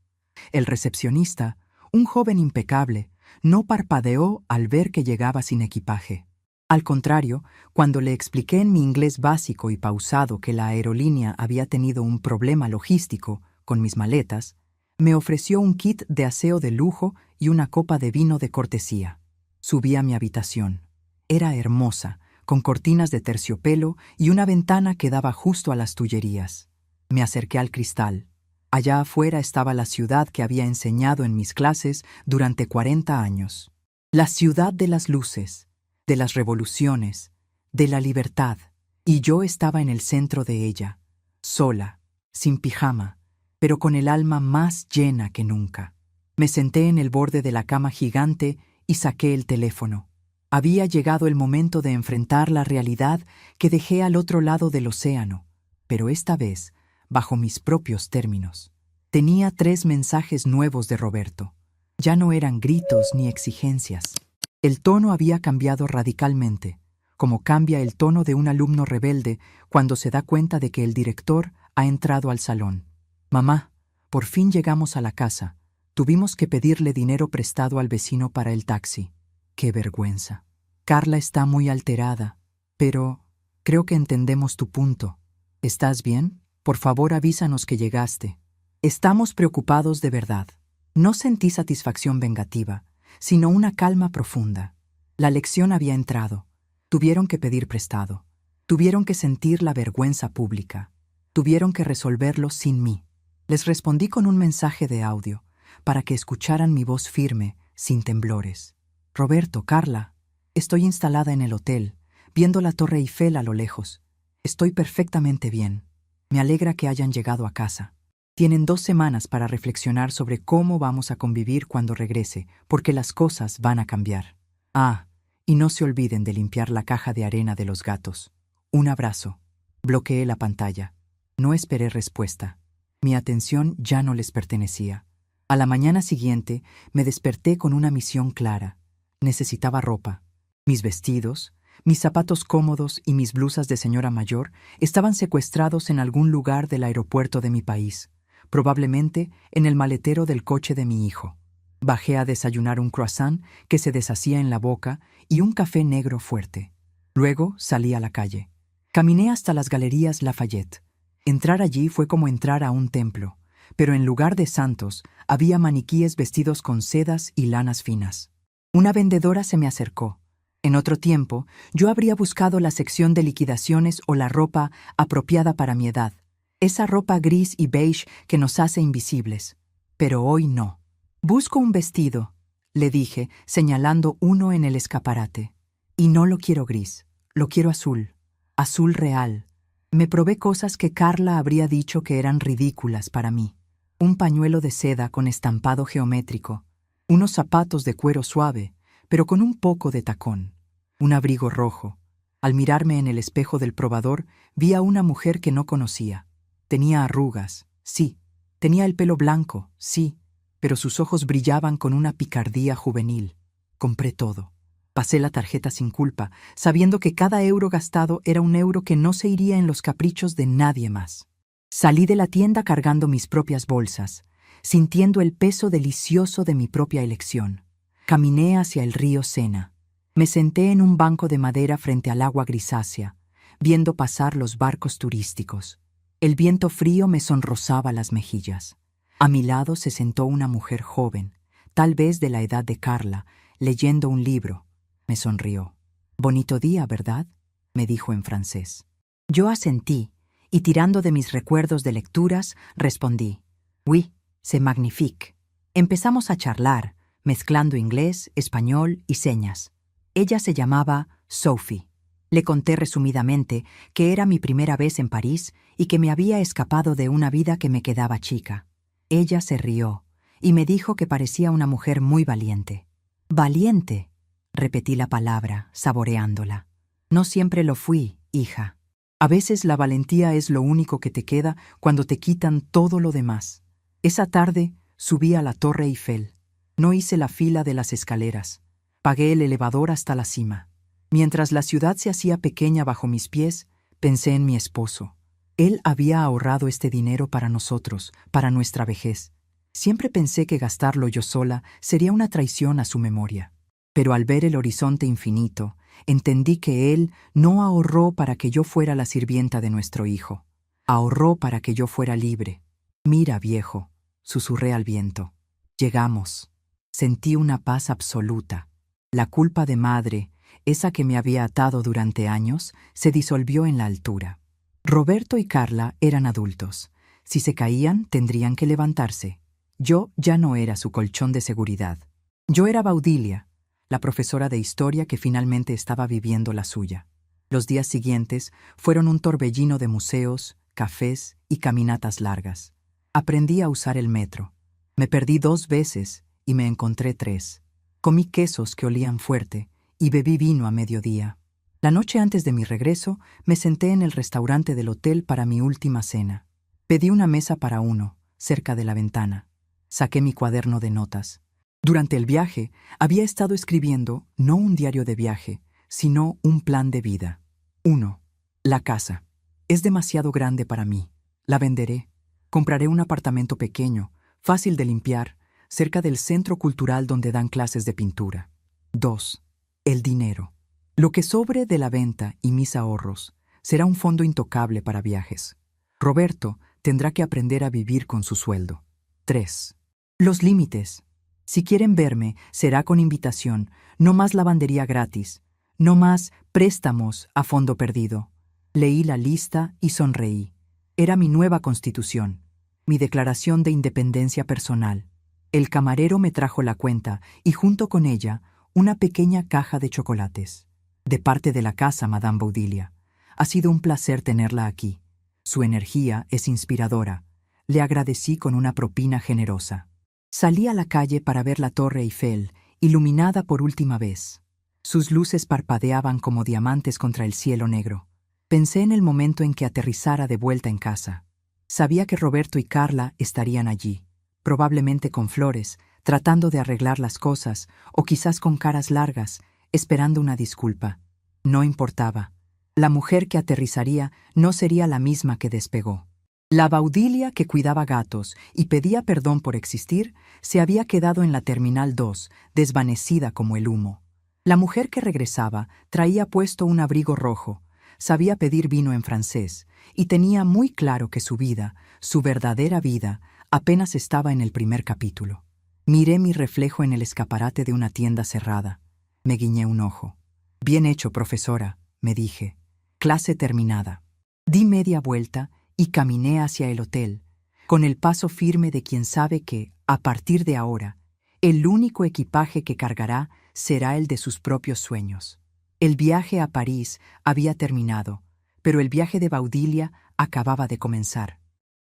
El recepcionista, un joven impecable, no parpadeó al ver que llegaba sin equipaje. Al contrario, cuando le expliqué en mi inglés básico y pausado que la aerolínea había tenido un problema logístico con mis maletas, me ofreció un kit de aseo de lujo y una copa de vino de cortesía. Subí a mi habitación. Era hermosa, con cortinas de terciopelo y una ventana que daba justo a las tullerías. Me acerqué al cristal. Allá afuera estaba la ciudad que había enseñado en mis clases durante 40 años. La ciudad de las luces, de las revoluciones, de la libertad. Y yo estaba en el centro de ella, sola, sin pijama, pero con el alma más llena que nunca. Me senté en el borde de la cama gigante y saqué el teléfono. Había llegado el momento de enfrentar la realidad que dejé al otro lado del océano, pero esta vez bajo mis propios términos. Tenía 3 mensajes nuevos de Roberto. Ya no eran gritos ni exigencias. El tono había cambiado radicalmente, como cambia el tono de un alumno rebelde cuando se da cuenta de que el director ha entrado al salón. Mamá, por fin llegamos a la casa. Tuvimos que pedirle dinero prestado al vecino para el taxi. ¡Qué vergüenza! Carla está muy alterada, pero creo que entendemos tu punto. ¿Estás bien? Por favor, avísanos que llegaste. Estamos preocupados de verdad. No sentí satisfacción vengativa, sino una calma profunda. La lección había entrado. Tuvieron que pedir prestado. Tuvieron que sentir la vergüenza pública. Tuvieron que resolverlo sin mí. Les respondí con un mensaje de audio, para que escucharan mi voz firme, sin temblores. Roberto, Carla, estoy instalada en el hotel, viendo la Torre Eiffel a lo lejos. Estoy perfectamente bien. Me alegra que hayan llegado a casa. Tienen 2 semanas para reflexionar sobre cómo vamos a convivir cuando regrese, porque las cosas van a cambiar. Ah, y no se olviden de limpiar la caja de arena de los gatos. Un abrazo. Bloqueé la pantalla. No esperé respuesta. Mi atención ya no les pertenecía. A la mañana siguiente me desperté con una misión clara. Necesitaba ropa. Mis vestidos, mis zapatos cómodos y mis blusas de señora mayor estaban secuestrados en algún lugar del aeropuerto de mi país, probablemente en el maletero del coche de mi hijo. Bajé a desayunar un croissant que se deshacía en la boca y un café negro fuerte. Luego salí a la calle. Caminé hasta las Galerías Lafayette. Entrar allí fue como entrar a un templo, pero en lugar de santos había maniquíes vestidos con sedas y lanas finas. Una vendedora se me acercó. En otro tiempo, yo habría buscado la sección de liquidaciones o la ropa apropiada para mi edad, esa ropa gris y beige que nos hace invisibles. Pero hoy no. Busco un vestido, le dije, señalando uno en el escaparate. Y no lo quiero gris, lo quiero azul, azul real. Me probé cosas que Carla habría dicho que eran ridículas para mí. Un pañuelo de seda con estampado geométrico, unos zapatos de cuero suave, pero con un poco de tacón, un abrigo rojo. Al mirarme en el espejo del probador, vi a una mujer que no conocía. Tenía arrugas, sí. Tenía el pelo blanco, sí. Pero sus ojos brillaban con una picardía juvenil. Compré todo. Pasé la tarjeta sin culpa, sabiendo que cada euro gastado era un euro que no se iría en los caprichos de nadie más. Salí de la tienda cargando mis propias bolsas, sintiendo el peso delicioso de mi propia elección. Caminé hacia el río Sena. Me senté en un banco de madera frente al agua grisácea, viendo pasar los barcos turísticos. El viento frío me sonrosaba las mejillas. A mi lado se sentó una mujer joven, tal vez de la edad de Carla, leyendo un libro. Me sonrió. «Bonito día, ¿verdad?», me dijo en francés. Yo asentí, y tirando de mis recuerdos de lecturas, respondí: «Oui, c'est magnifique». Empezamos a charlar, mezclando inglés, español y señas. Ella se llamaba Sophie. Le conté resumidamente que era mi primera vez en París y que me había escapado de una vida que me quedaba chica. Ella se rió y me dijo que parecía una mujer muy valiente. «Valiente», repetí la palabra, saboreándola. «No siempre lo fui, hija. A veces la valentía es lo único que te queda cuando te quitan todo lo demás». Esa tarde subí a la Torre Eiffel. No hice la fila de las escaleras. Pagué el elevador hasta la cima. Mientras la ciudad se hacía pequeña bajo mis pies, pensé en mi esposo. Él había ahorrado este dinero para nosotros, para nuestra vejez. Siempre pensé que gastarlo yo sola sería una traición a su memoria. Pero al ver el horizonte infinito, entendí que él no ahorró para que yo fuera la sirvienta de nuestro hijo. Ahorró para que yo fuera libre. «Mira, viejo», susurré al viento. Llegamos. Sentí una paz absoluta. La culpa de madre, esa que me había atado durante años, se disolvió en la altura. Roberto y Carla eran adultos. Si se caían, tendrían que levantarse. Yo ya no era su colchón de seguridad. Yo era Baudilia, la profesora de historia que finalmente estaba viviendo la suya. Los días siguientes fueron un torbellino de museos, cafés y caminatas largas. Aprendí a usar el metro. Me perdí 2 veces y me encontré 3. Comí quesos que olían fuerte y bebí vino a mediodía. La noche antes de mi regreso, me senté en el restaurante del hotel para mi última cena. Pedí una mesa para 1, cerca de la ventana. Saqué mi cuaderno de notas. Durante el viaje, había estado escribiendo no un diario de viaje, sino un plan de vida. 1. La casa. Es demasiado grande para mí. La venderé. Compraré un apartamento pequeño, fácil de limpiar, cerca del centro cultural donde dan clases de pintura. 2. El dinero. Lo que sobre de la venta y mis ahorros será un fondo intocable para viajes. Roberto tendrá que aprender a vivir con su sueldo. 3. Los límites. Si quieren verme, será con invitación, no más lavandería gratis, no más préstamos a fondo perdido. Leí la lista y sonreí. Era mi nueva constitución, mi declaración de independencia personal. El camarero me trajo la cuenta y junto con ella una pequeña caja de chocolates. De parte de la casa, Madame Boudilia. Ha sido un placer tenerla aquí. Su energía es inspiradora. Le agradecí con una propina generosa. Salí a la calle para ver la Torre Eiffel, iluminada por última vez. Sus luces parpadeaban como diamantes contra el cielo negro. Pensé en el momento en que aterrizara de vuelta en casa. Sabía que Roberto y Carla estarían allí, probablemente con flores, tratando de arreglar las cosas, o quizás con caras largas, esperando una disculpa. No importaba. La mujer que aterrizaría no sería la misma que despegó. La Boudilia que cuidaba gatos y pedía perdón por existir se había quedado en la Terminal 2, desvanecida como el humo. La mujer que regresaba traía puesto un abrigo rojo, sabía pedir vino en francés y tenía muy claro que su vida, su verdadera vida, apenas estaba en el primer capítulo. Miré mi reflejo en el escaparate de una tienda cerrada. Me guiñé un ojo. «Bien hecho, profesora», me dije. Clase terminada. Di media vuelta y caminé hacia el hotel, con el paso firme de quien sabe que, a partir de ahora, el único equipaje que cargará será el de sus propios sueños. El viaje a París había terminado, pero el viaje de Boudilia acababa de comenzar.